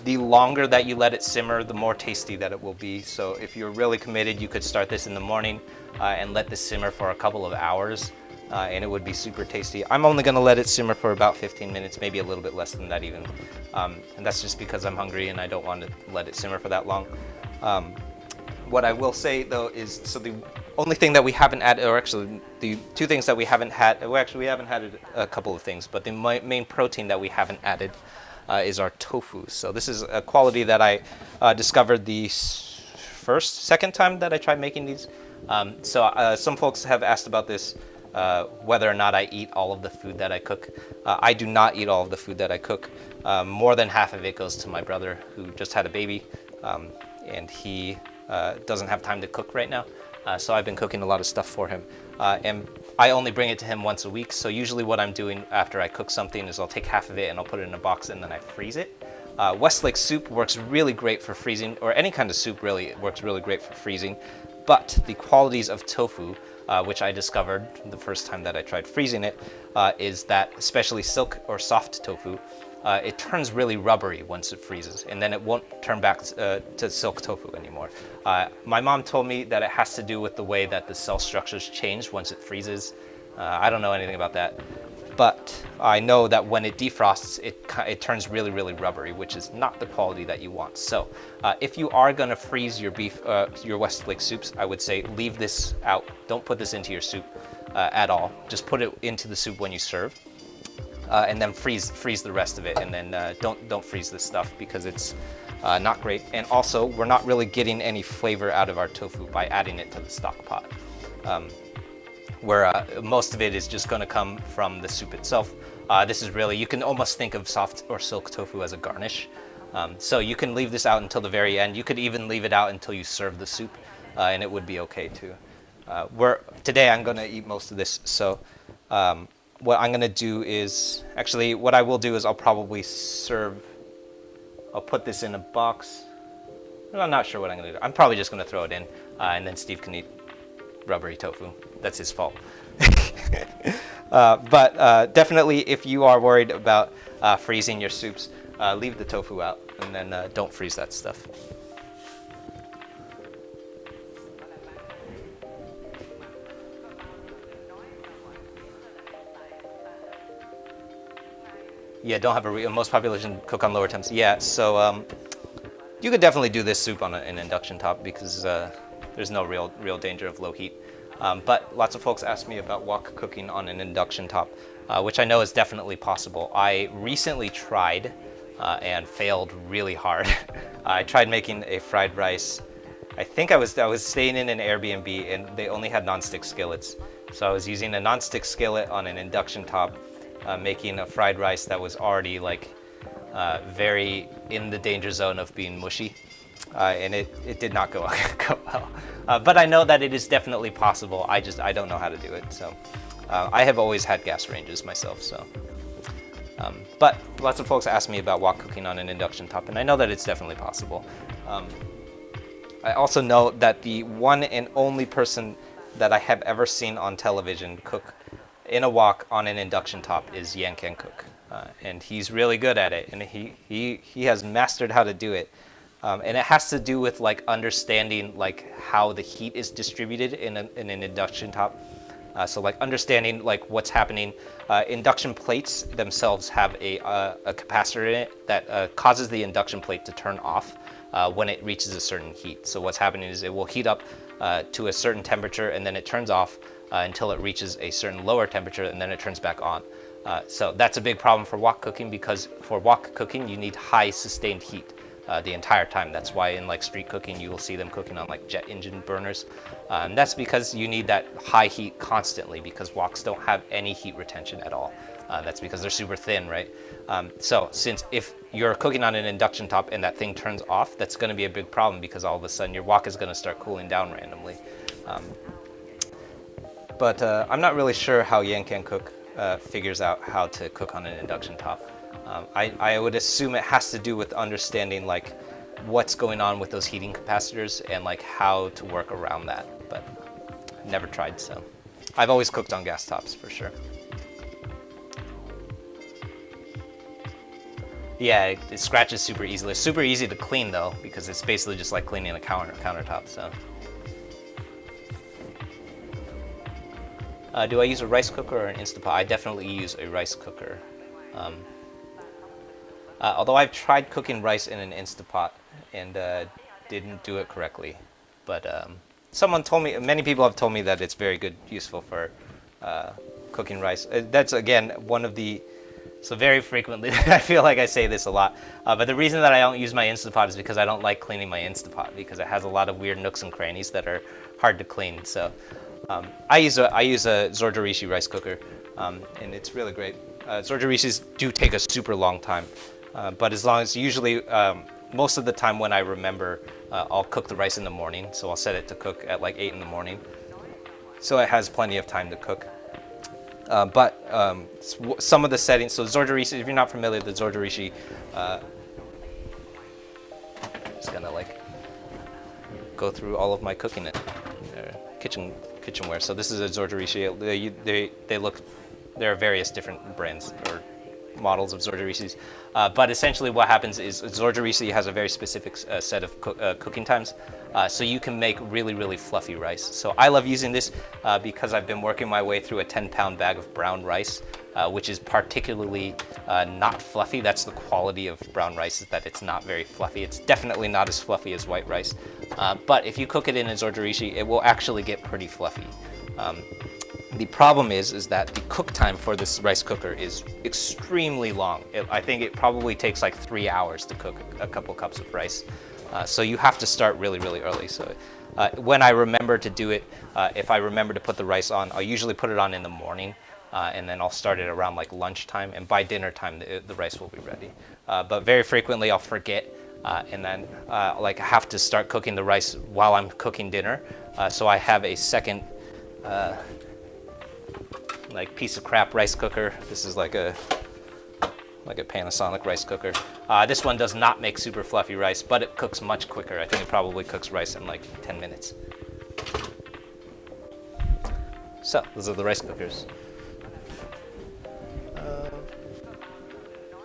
Speaker 1: the longer that you let it simmer, the more tasty that it will be. So if you're really committed, you could start this in the morning and let this simmer for a couple of hours, and it would be super tasty. I'm only gonna let it simmer for about 15 minutes, maybe a little bit less than that even. And that's just because I'm hungry and I don't want to let it simmer for that long. What I will say though is, so the only thing that we haven't added, or actually the two things that we haven't had, well actually we haven't added a couple of things, but the main protein that we haven't added is our tofu. So this is a quality that I discovered the second time that I tried making these. Some folks have asked about this, whether or not I eat all of the food that I cook. I do not eat all of the food that I cook. More than half of it goes to my brother who just had a baby, and he doesn't have time to cook right now. So I've been cooking a lot of stuff for him. And I only bring it to him once a week. So usually what I'm doing after I cook something is I'll take half of it and I'll put it in a box and then I freeze it. Westlake Soup works really great for freezing, or any kind of soup really works really great for freezing. But the qualities of tofu, which I discovered the first time that I tried freezing it, is that especially silk or soft tofu, it turns really rubbery once it freezes, and then it won't turn back to silk tofu anymore. My mom told me that it has to do with the way that the cell structures change once it freezes. I don't know anything about that, but I know that when it defrosts, it turns really, really rubbery, which is not the quality that you want. So if you are gonna freeze your beef, your Westlake soups, I would say leave this out. Don't put this into your soup at all. Just put it into the soup when you serve. And then freeze the rest of it, and then don't freeze this stuff because it's not great. And also, we're not really getting any flavor out of our tofu by adding it to the stock pot, where most of it is just going to come from the soup itself. This is really, you can almost think of soft or silk tofu as a garnish. So you can leave this out until the very end. You could even leave it out until you serve the soup, and it would be okay too. Today I'm going to eat most of this, so what I'm gonna do is, actually what I will do is I'll probably I'll put this in a box. I'm not sure what I'm gonna do. I'm probably just gonna throw it in, and then Steve can eat rubbery tofu. That's his fault. But definitely if you are worried about freezing your soups, leave the tofu out, and then don't freeze that stuff. Yeah, don't have most population cook on lower temps. Yeah, so you could definitely do this soup on an induction top because there's no real danger of low heat. But lots of folks ask me about wok cooking on an induction top, which I know is definitely possible. I recently tried and failed really hard. I tried making a fried rice. I think I was staying in an Airbnb and they only had nonstick skillets. So I was using a nonstick skillet on an induction top, making a fried rice that was already like very in the danger zone of being mushy, and it did not go well. But I know that it is definitely possible. I don't know how to do it. So I have always had gas ranges myself. So, but lots of folks ask me about wok cooking on an induction top, and I know that it's definitely possible. I also know that the one and only person that I have ever seen on television cook in a wok on an induction top is Yan Can Cook, and he's really good at it, and he has mastered how to do it. And it has to do with like understanding like how the heat is distributed in an induction top. So like understanding like what's happening. Induction plates themselves have a capacitor in it that causes the induction plate to turn off when it reaches a certain heat. So what's happening is it will heat up to a certain temperature, and then it turns off until it reaches a certain lower temperature, and then it turns back on. So that's a big problem for wok cooking, because for wok cooking you need high sustained heat the entire time. That's why in like street cooking you will see them cooking on like jet engine burners. And that's because you need that high heat constantly, because woks don't have any heat retention at all. That's because they're super thin, right? So since if you're cooking on an induction top and that thing turns off, that's going to be a big problem, because all of a sudden your wok is going to start cooling down randomly. But I'm not really sure how Yan Can Cook figures out how to cook on an induction top. I would assume it has to do with understanding like what's going on with those heating capacitors and like how to work around that, but never tried. So I've always cooked on gas tops for sure. Yeah, it scratches super easily. It's super easy to clean though, because it's basically just like cleaning a countertop. So do I use a rice cooker or an Instapot? I definitely use a rice cooker. Although I've tried cooking rice in an Instapot and didn't do it correctly. But someone told me, many people have told me that it's very good, useful for cooking rice. That's again one of the, so very frequently, I feel like I say this a lot, but the reason that I don't use my Instapot is because I don't like cleaning my Instapot, because it has a lot of weird nooks and crannies that are hard to clean. So I use a Zorjirishi rice cooker, and it's really great. Zorjirishis do take a super long time. But as long as usually, most of the time when I remember, I'll cook the rice in the morning. So I'll set it to cook at like 8 in the morning. So it has plenty of time to cook. But some of the settings, so Zorjirishi, if you're not familiar with the Zorjirishi, just gonna like go through all of my cooking kitchenware. So this is a Zorjirishi. There are various different brands or models of Zorjirishis, but essentially what happens is Zorjirishi has a very specific set of cooking times, so you can make really, really fluffy rice. So I love using this because I've been working my way through a 10-pound bag of brown rice, which is particularly not fluffy. That's the quality of brown rice, is that it's not very fluffy. It's definitely not as fluffy as white rice, but if you cook it in a Zorjirishi, it will actually get pretty fluffy. The problem is that the cook time for this rice cooker is extremely long. I think it probably takes like 3 hours to cook a couple cups of rice. So you have to start really, really early. So when I remember to do it, if I remember to put the rice on, I'll usually put it on in the morning, and then I'll start it around like lunchtime, and by dinner time the rice will be ready. But very frequently I'll forget, and then like I have to start cooking the rice while I'm cooking dinner. So I have a second like piece of crap rice cooker. This is like a Panasonic rice cooker. This one does not make super fluffy rice, but it cooks much quicker. I think it probably cooks rice in like 10 minutes. So those are the rice cookers.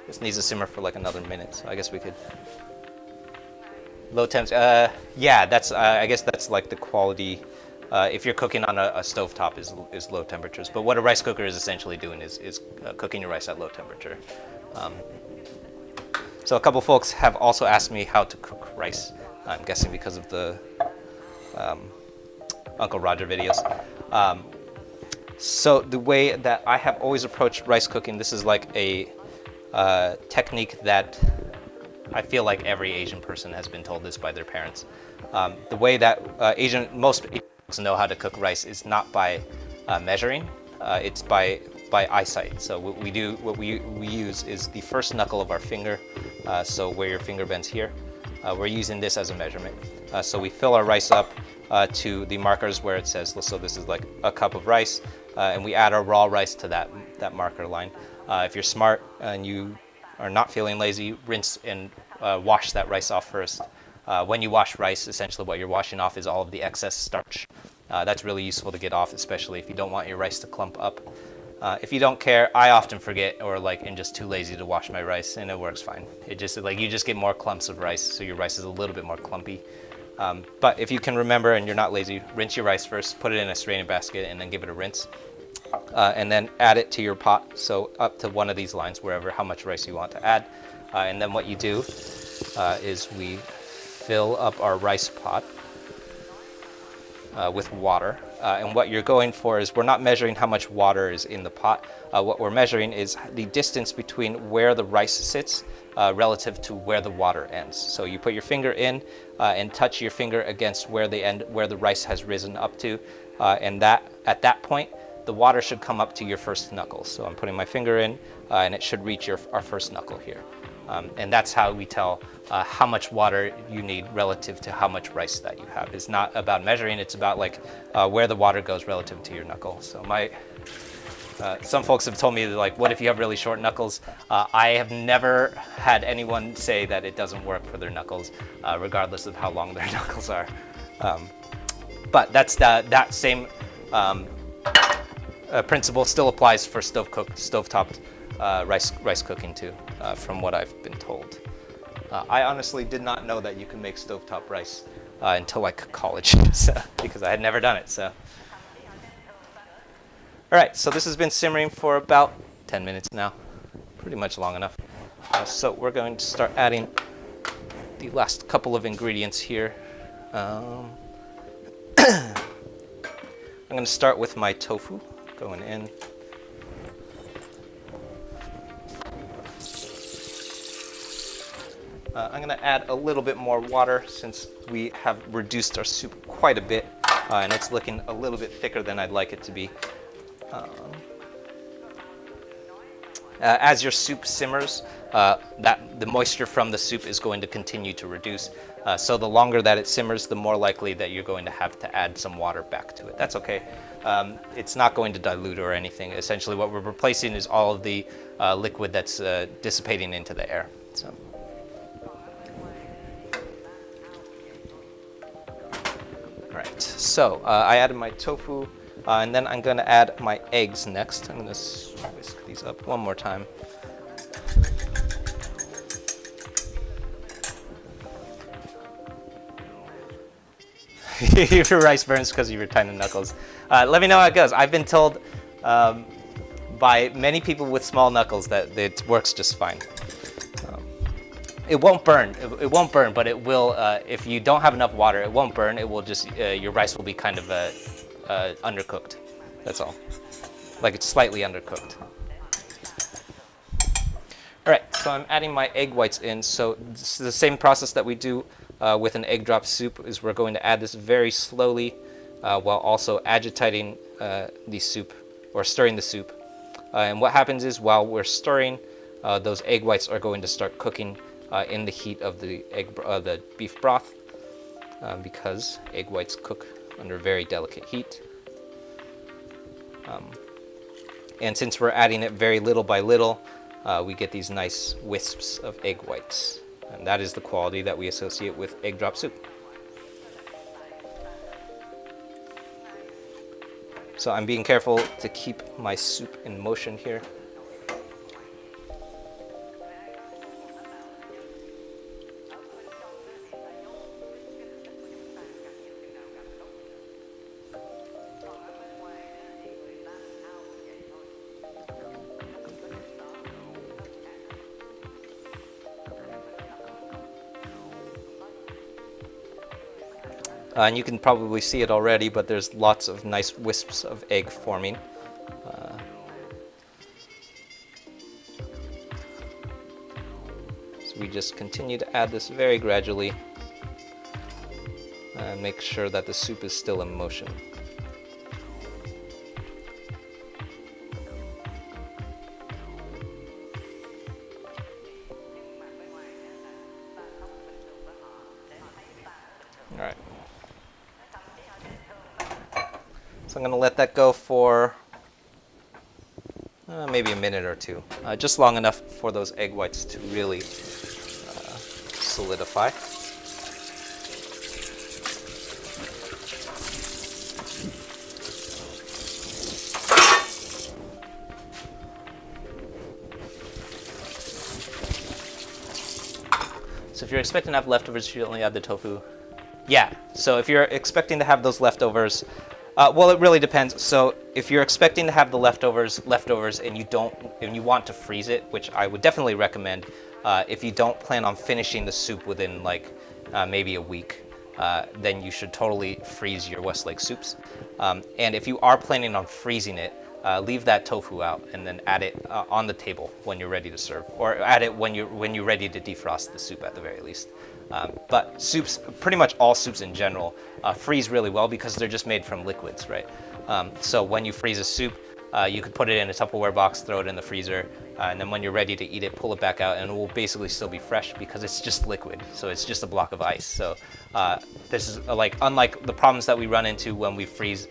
Speaker 1: This needs to simmer for like another minute, so I guess we could. Low temps. Yeah, that's. I guess that's like the quality. If you're cooking on a stovetop, is low temperatures. But what a rice cooker is essentially doing is cooking your rice at low temperature. So a couple folks have also asked me how to cook rice. I'm guessing because of the Uncle Roger videos. So the way that I have always approached rice cooking, this is like a technique that I feel like every Asian person has been told this by their parents. The way that most Asian know how to cook rice is not by measuring, it's by eyesight. So what we use is the first knuckle of our finger, so where your finger bends here. We're using this as a measurement. So we fill our rice up to the markers where it says, so this is like a cup of rice, and we add our raw rice to that marker line. If you're smart and you are not feeling lazy, rinse and wash that rice off first. When you wash rice, essentially what you're washing off is all of the excess starch That's really useful to get off, especially if you don't want your rice to clump up. If you don't care, I often forget or am just too lazy to wash my rice, and it works fine. It just you just get more clumps of rice, so your rice is a little bit more clumpy. But if you can remember and you're not lazy, rinse your rice first, put it in a straining basket, and then give it a rinse. And then add it to your pot, so up to one of these lines, wherever, how much rice you want to add. And then what you do is we fill up our rice pot with water. And what you're going for is, we're not measuring how much water is in the pot. What we're measuring is the distance between where the rice sits relative to where the water ends. So you put your finger in and touch your finger against where the rice has risen up to, and at that point, the water should come up to your first knuckle. So I'm putting my finger in, and it should reach our first knuckle here. And that's how we tell how much water you need relative to how much rice that you have. It's not about measuring, it's about where the water goes relative to your knuckle. So some folks have told me, what if you have really short knuckles? I have never had anyone say that it doesn't work for their knuckles, regardless of how long their knuckles are. But that same principle still applies for stove-topped rice cooking too, from what I've been told. I honestly did not know that you can make stovetop rice until college, because I had never done it. So, all right, so this has been simmering for about 10 minutes now, pretty much long enough. So we're going to start adding the last couple of ingredients here. I'm going to start with my tofu going in. I'm going to add a little bit more water since we have reduced our soup quite a bit, and it's looking a little bit thicker than I'd like it to be. As your soup simmers, the moisture from the soup is going to continue to reduce. So the longer that it simmers, the more likely that you're going to have to add some water back to it. That's okay. It's not going to dilute or anything. Essentially, what we're replacing is all of the liquid that's dissipating into the air. So. All right. So I added my tofu. And then I'm going to add my eggs next. I'm going to whisk these up one more time. Your rice burns because of your tiny knuckles. Let me know how it goes. I've been told by many people with small knuckles that it works just fine. It won't burn. It won't burn, but it will. If you don't have enough water, it won't burn. It will just your rice will be kind of undercooked. That's all. It's slightly undercooked. All right, so I'm adding my egg whites in. So this is the same process that we do with an egg drop soup. Is we're going to add this very slowly while also agitating the soup or stirring the soup. And what happens is, while we're stirring, those egg whites are going to start cooking in the heat of the the beef broth, because egg whites cook under very delicate heat. And since we're adding it very little by little, we get these nice wisps of egg whites. And that is the quality that we associate with egg drop soup. So I'm being careful to keep my soup in motion here. And you can probably see it already, but there's lots of nice wisps of egg forming. So we just continue to add this very gradually and make sure that the soup is still in motion. All right. So I'm going to let that go for maybe a minute or two, just long enough for those egg whites to really solidify. So if you're expecting to have leftovers, you should only add the tofu. Yeah, so if you're expecting to have those leftovers, well, it really depends. So if you're expecting to have the leftovers, and you want to freeze it, which I would definitely recommend, if you don't plan on finishing the soup within like maybe a week, then you should totally freeze your Westlake soups. And if you are planning on freezing it, leave that tofu out and then add it on the table when you're ready to serve, or add it when you're ready to defrost the soup at the very least. But soups, pretty much all soups in general, freeze really well because they're just made from liquids, right? So when you freeze a soup, you could put it in a Tupperware box, throw it in the freezer, and then when you're ready to eat it, pull it back out, and it will basically still be fresh because it's just liquid. So it's just a block of ice. So this is unlike the problems that we run into when we freeze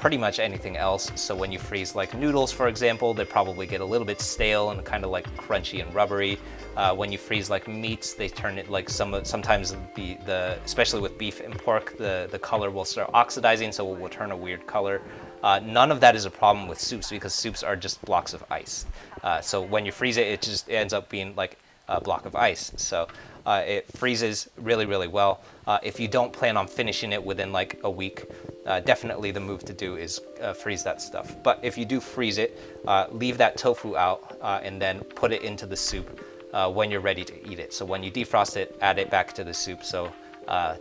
Speaker 1: pretty much anything else. So when you freeze like noodles, for example, they probably get a little bit stale and kind of like crunchy and rubbery. When you freeze like meats, they turn it like sometimes especially with beef and pork, the color will start oxidizing, so it will turn a weird color. None of that is a problem with soups because soups are just blocks of ice. So when you freeze it, it just ends up being like a block of ice. So it freezes really, really well. If you don't plan on finishing it within like a week, definitely the move to do is freeze that stuff. But if you do freeze it, leave that tofu out and then put it into the soup when you're ready to eat it. So when you defrost it, add it back to the soup. So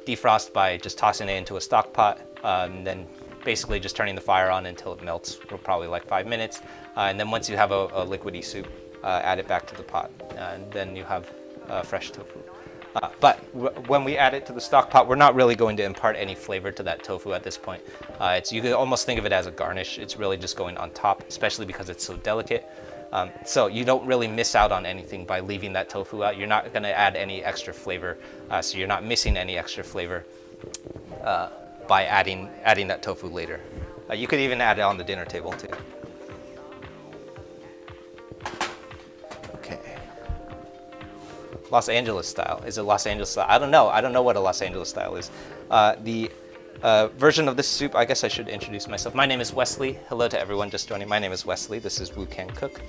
Speaker 1: defrost by just tossing it into a stock pot, and then basically just turning the fire on until it melts for probably like 5 minutes. And then once you have a liquidy soup, add it back to the pot, and then you have fresh tofu. But when we add it to the stock pot, we're not really going to impart any flavor to that tofu at this point. You can almost think of it as a garnish. It's really just going on top, especially because it's so delicate. So you don't really miss out on anything by leaving that tofu out. You're not going to add any extra flavor, so you're not missing any extra flavor by adding that tofu later. You could even add it on the dinner table too. Okay. Los Angeles style. Is it Los Angeles style? I don't know. I don't know what a Los Angeles style is. The version of this soup, I guess I should introduce myself. My name is Wesley. Hello to everyone just joining. My name is Wesley. This is Wok Cook.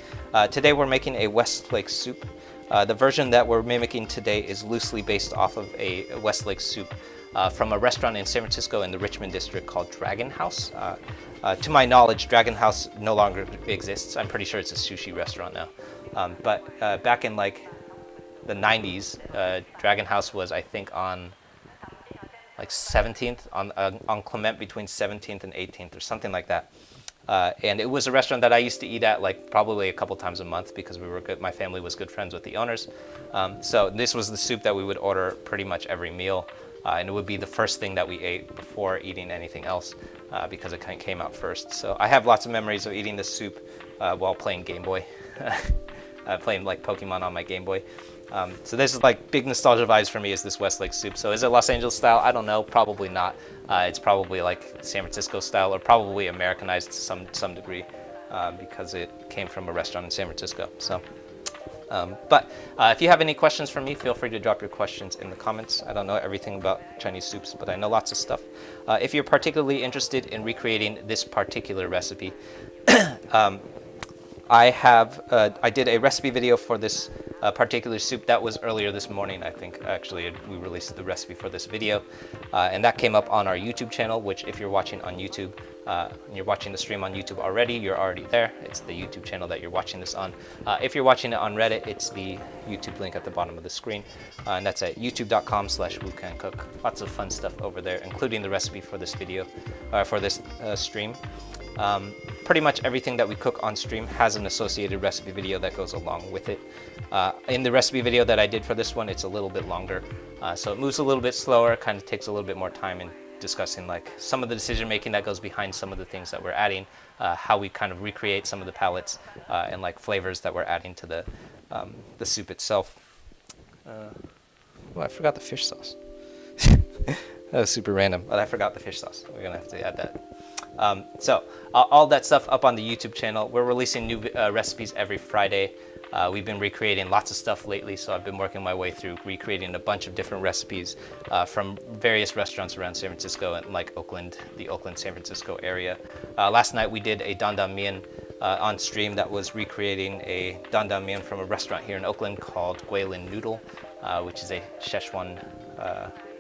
Speaker 1: Today we're making a Westlake soup. The version that we're mimicking today is loosely based off of a Westlake soup from a restaurant in San Francisco in the Richmond district called Dragon House. To my knowledge, Dragon House no longer exists. I'm pretty sure it's a sushi restaurant now. But back in like the 90s, Dragon House was, I think, on like 17th, on Clement between 17th and 18th or something like that. And it was a restaurant that I used to eat at like probably a couple times a month because we were good. My family was good friends with the owners. So this was the soup that we would order pretty much every meal. And it would be the first thing that we ate before eating anything else because it kind of came out first. So I have lots of memories of eating this soup while playing Game Boy, playing like Pokemon on my Game Boy. So this is like big nostalgia vibes for me is this Westlake soup. So is it Los Angeles style? I don't know, probably not. It's probably like San Francisco style or probably Americanized to some degree because it came from a restaurant in San Francisco. So, but if you have any questions for me, feel free to drop your questions in the comments. I don't know everything about Chinese soups, but I know lots of stuff. If you're particularly interested in recreating this particular recipe, I did a recipe video for this particular soup that was earlier this morning, I think. Actually, we released the recipe for this video, and that came up on our YouTube channel, which if you're watching on YouTube, and you're watching the stream on YouTube already, you're already there. It's the YouTube channel that you're watching this on. If you're watching it on Reddit, it's the YouTube link at the bottom of the screen, and that's at youtube.com/WokCook. Lots of fun stuff over there, including the recipe for this video, for this stream. Pretty much everything that we cook on stream has an associated recipe video that goes along with it. In the recipe video that I did for this one, it's a little bit longer, so it moves a little bit slower, kind of takes a little bit more time in discussing like some of the decision making that goes behind some of the things that we're adding, how we kind of recreate some of the palettes and like flavors that we're adding to the soup itself. Oh, I forgot the fish sauce. That was super random, but I forgot the fish sauce. We're gonna have to add that. So all that stuff up on the YouTube channel. We're releasing new recipes every Friday. We've been recreating lots of stuff lately, so I've been working my way through recreating a bunch of different recipes from various restaurants around San Francisco and like Oakland, the Oakland, San Francisco area. Last night we did a dandan mian on stream that was recreating a dandan mian from a restaurant here in Oakland called Guilin Noodle, which is a Szechuan,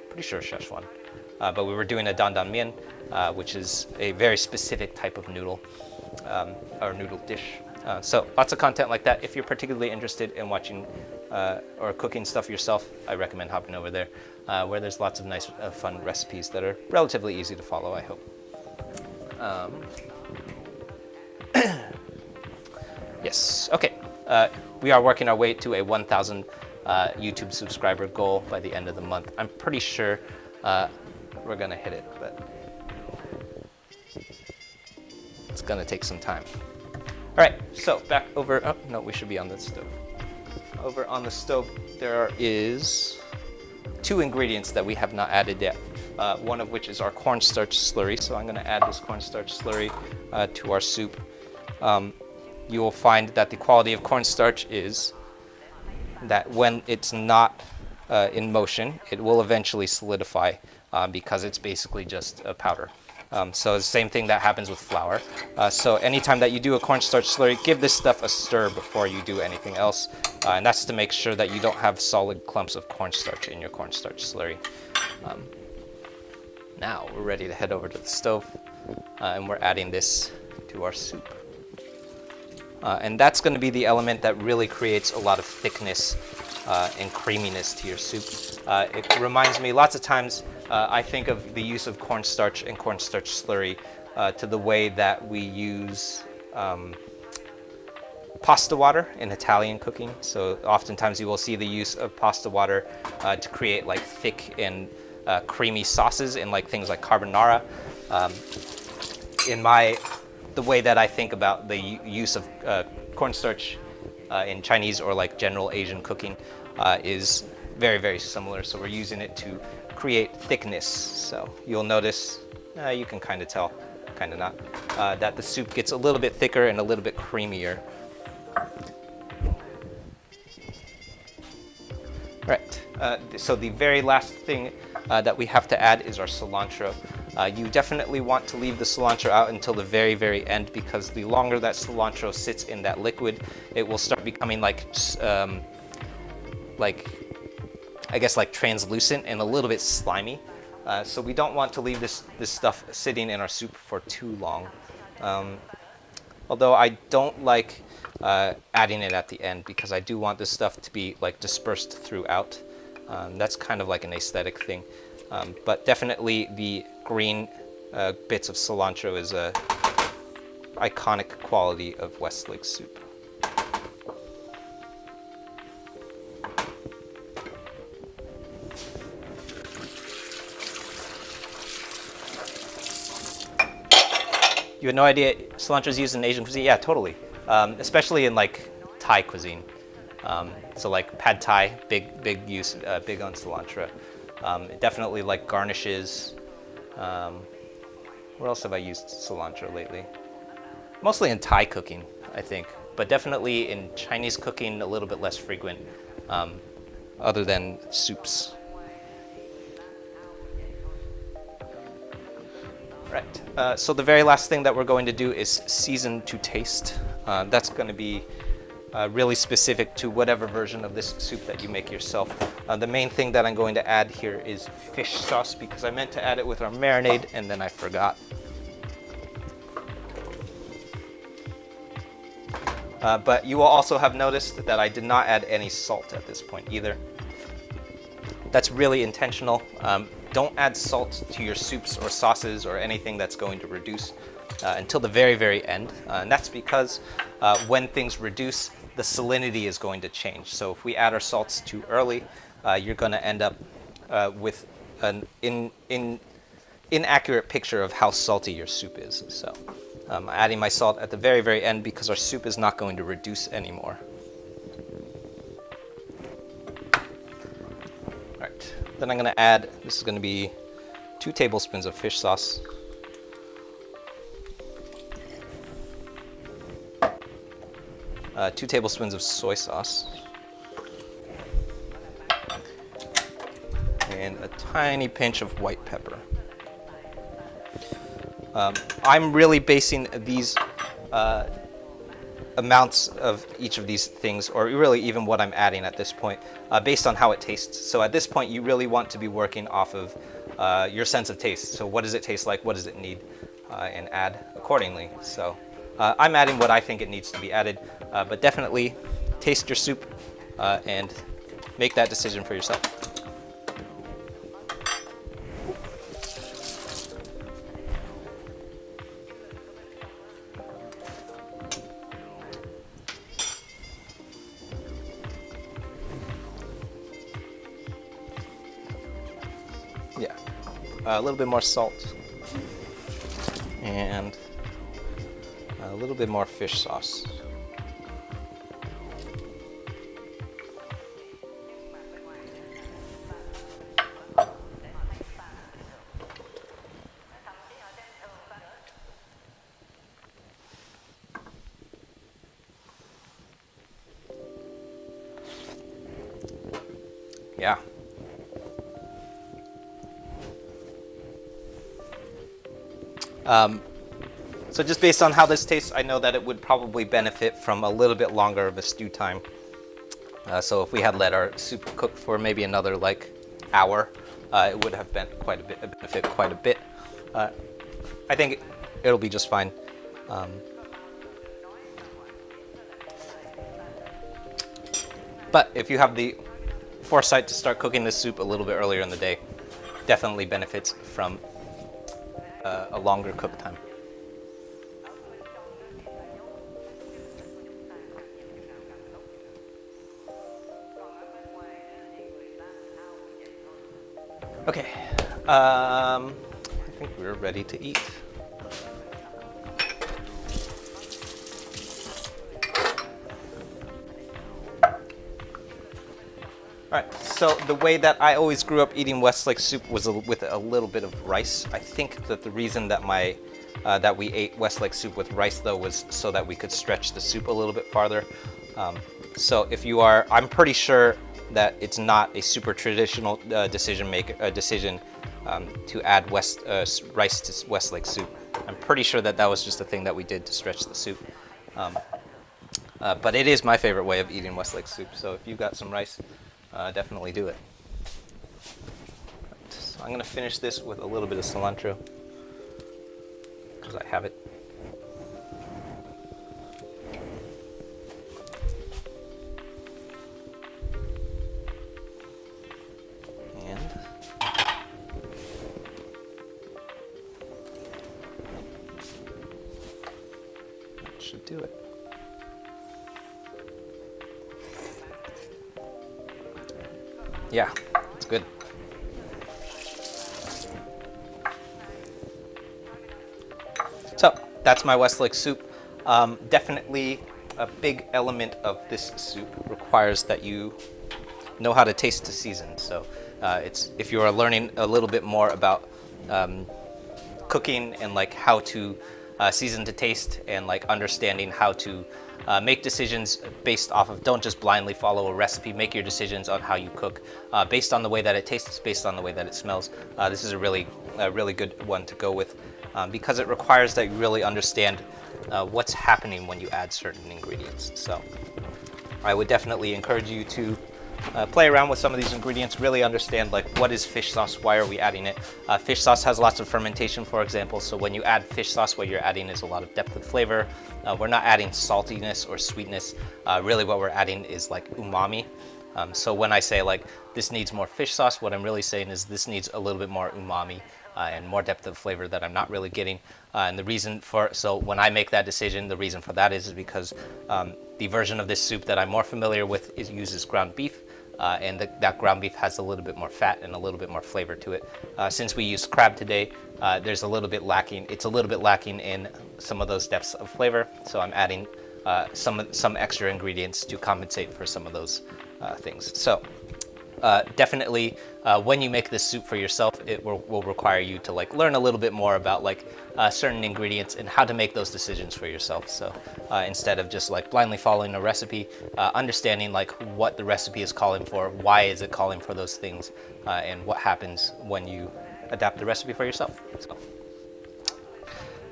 Speaker 1: pretty sure Szechuan. But we were doing a dandan mian, which is a very specific type of noodle, or noodle dish. So lots of content like that. If you're particularly interested in watching or cooking stuff yourself, I recommend hopping over there, where there's lots of nice, fun recipes that are relatively easy to follow, I hope. Yes, okay. We are working our way to a 1,000 YouTube subscriber goal by the end of the month. I'm pretty sure we're gonna hit it, but it's gonna take some time. All right, so back over, oh no, we should be on the stove. Over on the stove, there is 2 ingredients that we have not added yet. One of which is our cornstarch slurry. So I'm gonna add this cornstarch slurry to our soup. You will find that the quality of cornstarch is that when it's not in motion, it will eventually solidify because it's basically just a powder. So the same thing that happens with flour. So anytime that you do a cornstarch slurry, give this stuff a stir before you do anything else. And that's to make sure that you don't have solid clumps of cornstarch in your cornstarch slurry. Now we're ready to head over to the stove, and we're adding this to our soup. And that's going to be the element that really creates a lot of thickness and creaminess to your soup. It reminds me, lots of times I think of the use of cornstarch and cornstarch slurry to the way that we use pasta water in Italian cooking. So oftentimes you will see the use of pasta water to create like thick and creamy sauces in like things like carbonara. The way that I think about the use of cornstarch in Chinese or like general Asian cooking is very, very similar. So we're using it to create thickness. So you'll notice, you can kind of tell, kind of not, that the soup gets a little bit thicker and a little bit creamier. Right, so the very last thing that we have to add is our cilantro. You definitely want to leave the cilantro out until the very, very end, because the longer that cilantro sits in that liquid, it will start becoming like I guess like translucent and a little bit slimy. So we don't want to leave this stuff sitting in our soup for too long. Although I don't like adding it at the end, because I do want this stuff to be like dispersed throughout. That's kind of like an aesthetic thing. But definitely the green bits of cilantro is a iconic quality of Westlake Soup. You had no idea cilantro is used in Asian cuisine? Yeah, totally. Especially in like Thai cuisine. So like pad Thai, big use, big on cilantro. Definitely like garnishes. Where else have I used cilantro lately? Mostly in Thai cooking, I think, but definitely in Chinese cooking a little bit less frequent, other than soups. Right, so the very last thing that we're going to do is season to taste. That's going to be really specific to whatever version of this soup that you make yourself. The main thing that I'm going to add here is fish sauce, because I meant to add it with our marinade and then I forgot. But you will also have noticed that I did not add any salt at this point either. That's really intentional. Don't add salt to your soups or sauces or anything that's going to reduce until the very, very end. And that's because when things reduce, the salinity is going to change. So if we add our salts too early, you're going to end up with an inaccurate picture of how salty your soup is. So I'm adding my salt at the very, very end because our soup is not going to reduce anymore. All right, then I'm going to add, this is going to be 2 tablespoons of fish sauce. 2 tablespoons of soy sauce, and a tiny pinch of white pepper. I'm really basing these amounts of each of these things, or really even what I'm adding at this point, based on how it tastes. So at this point, you really want to be working off of your sense of taste. So what does it taste like? What does it need? And add accordingly. So I'm adding what I think it needs to be added, but definitely taste your soup and make that decision for yourself. Yeah, a little bit more salt and a little bit more fish sauce. Yeah. So just based on how this tastes, I know that it would probably benefit from a little bit longer of a stew time. So if we had let our soup cook for maybe another like hour, it would have been benefit quite a bit. I think it'll be just fine. But if you have the foresight to start cooking this soup a little bit earlier in the day, definitely benefits from a longer cook time. Okay, I think we're ready to eat. Alright, so the way that I always grew up eating Westlake soup was with a little bit of rice. I think that the reason that that we ate Westlake soup with rice though was so that we could stretch the soup a little bit farther. So if you are, I'm pretty sure that it's not a super traditional decision to add rice to Westlake soup. I'm pretty sure that was just a thing that we did to stretch the soup. But it is my favorite way of eating Westlake soup. So if you've got some rice, definitely do it. Right, so I'm going to finish this with a little bit of cilantro because I have it. Should do it. Yeah, it's good. So that's my Westlake soup. Definitely a big element of this soup requires that you know how to taste to season. So if you are learning a little bit more about cooking and like how to season to taste and like understanding how to make decisions based off of, don't just blindly follow a recipe, make your decisions on how you cook based on the way that it tastes, based on the way that it smells. This is a really good one to go with because it requires that you really understand what's happening when you add certain ingredients. So I would definitely encourage you to play around with some of these ingredients, really understand like what is fish sauce, why are we adding it. Fish sauce has lots of fermentation, for example, so when you add fish sauce, what you're adding is a lot of depth of flavor. We're not adding saltiness or sweetness. Really what we're adding is like umami. So when I say like this needs more fish sauce, what I'm really saying is this needs a little bit more umami and more depth of flavor that I'm not really getting. And the reason so when I make that decision, the reason for that is because the version of this soup that I'm more familiar with uses ground beef. And that ground beef has a little bit more fat and a little bit more flavor to it. Since we use crab today, there's a little bit lacking. It's a little bit lacking in some of those depths of flavor. So I'm adding some extra ingredients to compensate for some of those things. So definitely, when you make this soup for yourself, it will require you to like learn a little bit more about like certain ingredients and how to make those decisions for yourself. So instead of just like blindly following a recipe, understanding like what the recipe is calling for, why is it calling for those things, and what happens when you adapt the recipe for yourself. So,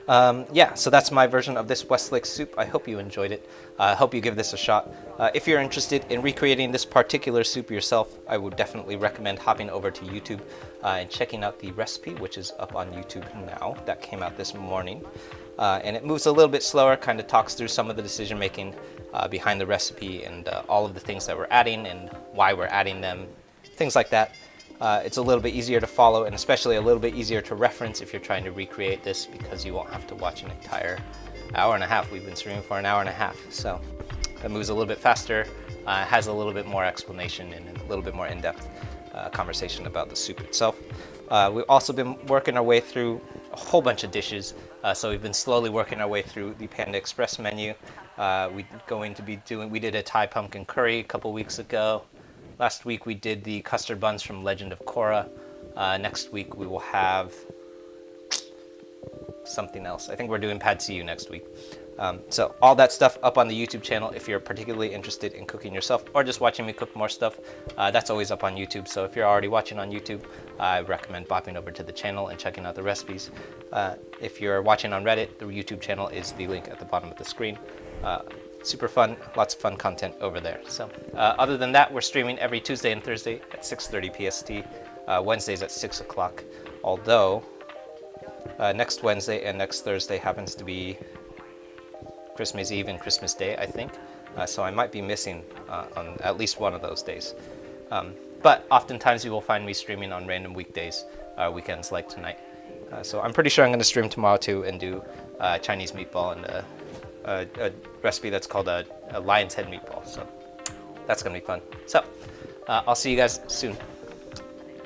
Speaker 1: Yeah, so that's my version of this Westlake soup. I hope you enjoyed it. I hope you give this a shot. If you're interested in recreating this particular soup yourself, I would definitely recommend hopping over to YouTube and checking out the recipe, which is up on YouTube now. That came out this morning. And it moves a little bit slower, kind of talks through some of the decision making behind the recipe and all of the things that we're adding and why we're adding them, things like that. It's a little bit easier to follow and especially a little bit easier to reference if you're trying to recreate this, because you won't have to watch an entire hour and a half. We've been streaming for an hour and a half, so it moves a little bit faster, has a little bit more explanation and a little bit more in-depth conversation about the soup itself. We've also been working our way through a whole bunch of dishes, so we've been slowly working our way through the Panda Express menu. We did a Thai pumpkin curry a couple weeks ago. Last week we did the custard buns from Legend of Korra. Next week we will have something else. I think we're doing pad see ew next week. So all that stuff up on the YouTube channel if you're particularly interested in cooking yourself or just watching me cook more stuff. That's always up on YouTube. So if you're already watching on YouTube, I recommend bopping over to the channel and checking out the recipes. If you're watching on Reddit, the YouTube channel is the link at the bottom of the screen. Super fun, lots of fun content over there. So other than that, we're streaming every Tuesday and Thursday at 6:30 PST, Wednesdays at 6 o'clock. Although next Wednesday and next Thursday happens to be Christmas Eve and Christmas Day, I think. So I might be missing on at least one of those days. But oftentimes you will find me streaming on random weekdays, weekends like tonight. So I'm pretty sure I'm going to stream tomorrow too and do Chinese meatball and a recipe that's called a lion's head meatball. So that's going to be fun. So I'll see you guys soon.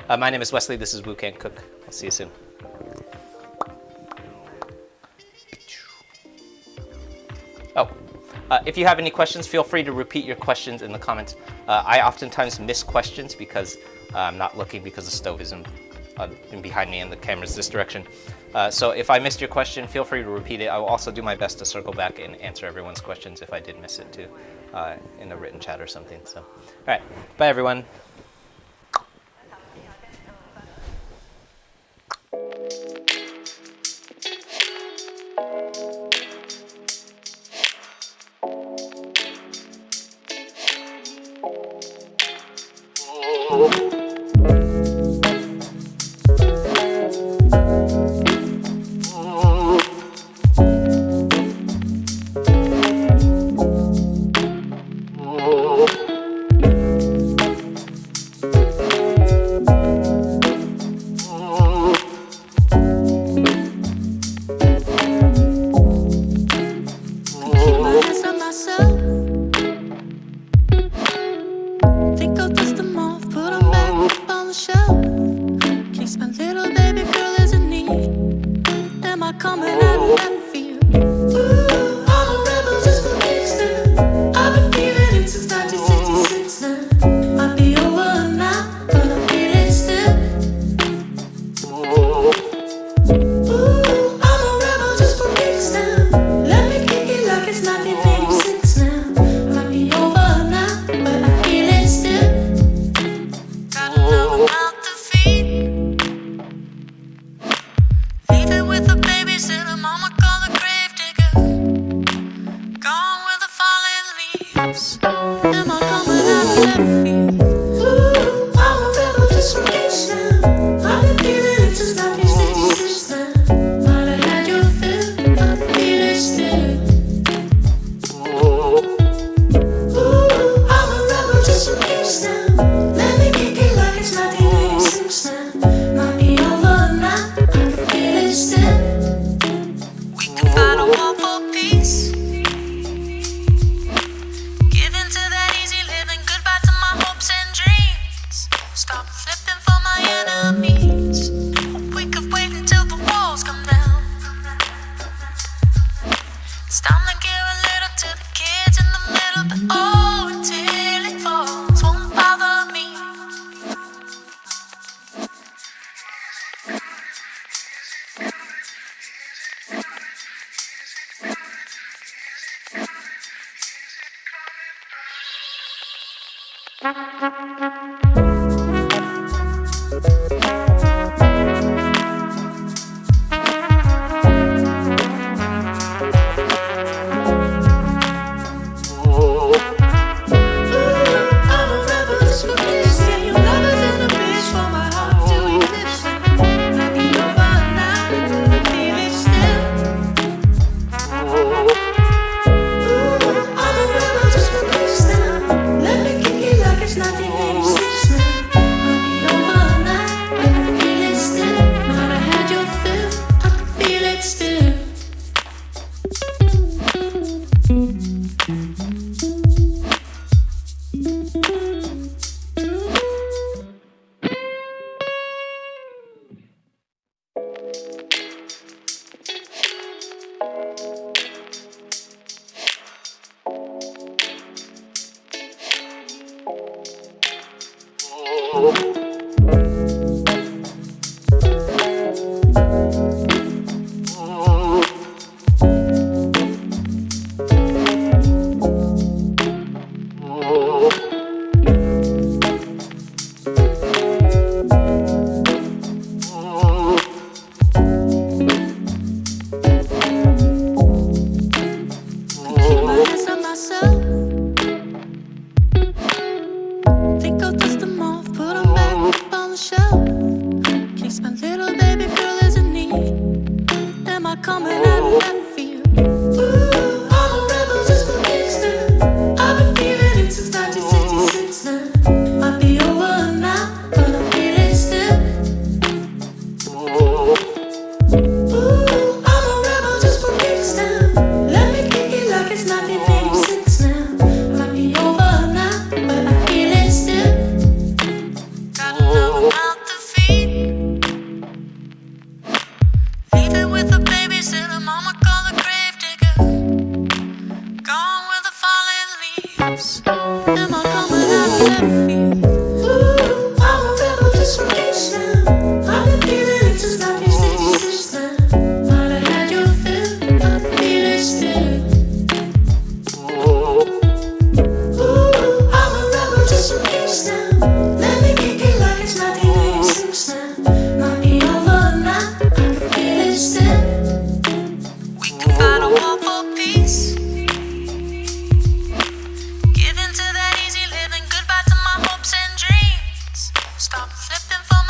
Speaker 1: My name is Wesley. This is Wok Cooking. I'll see you soon. Oh, if you have any questions, feel free to repeat your questions in the comments. I oftentimes miss questions because I'm not looking because the stove is in behind me and the camera's this direction. So if I missed your question, feel free to repeat it. I will also do my best to circle back and answer everyone's questions if I did miss it too, in a written chat or something. So, all right, bye everyone.
Speaker 2: Am I coming out of left field?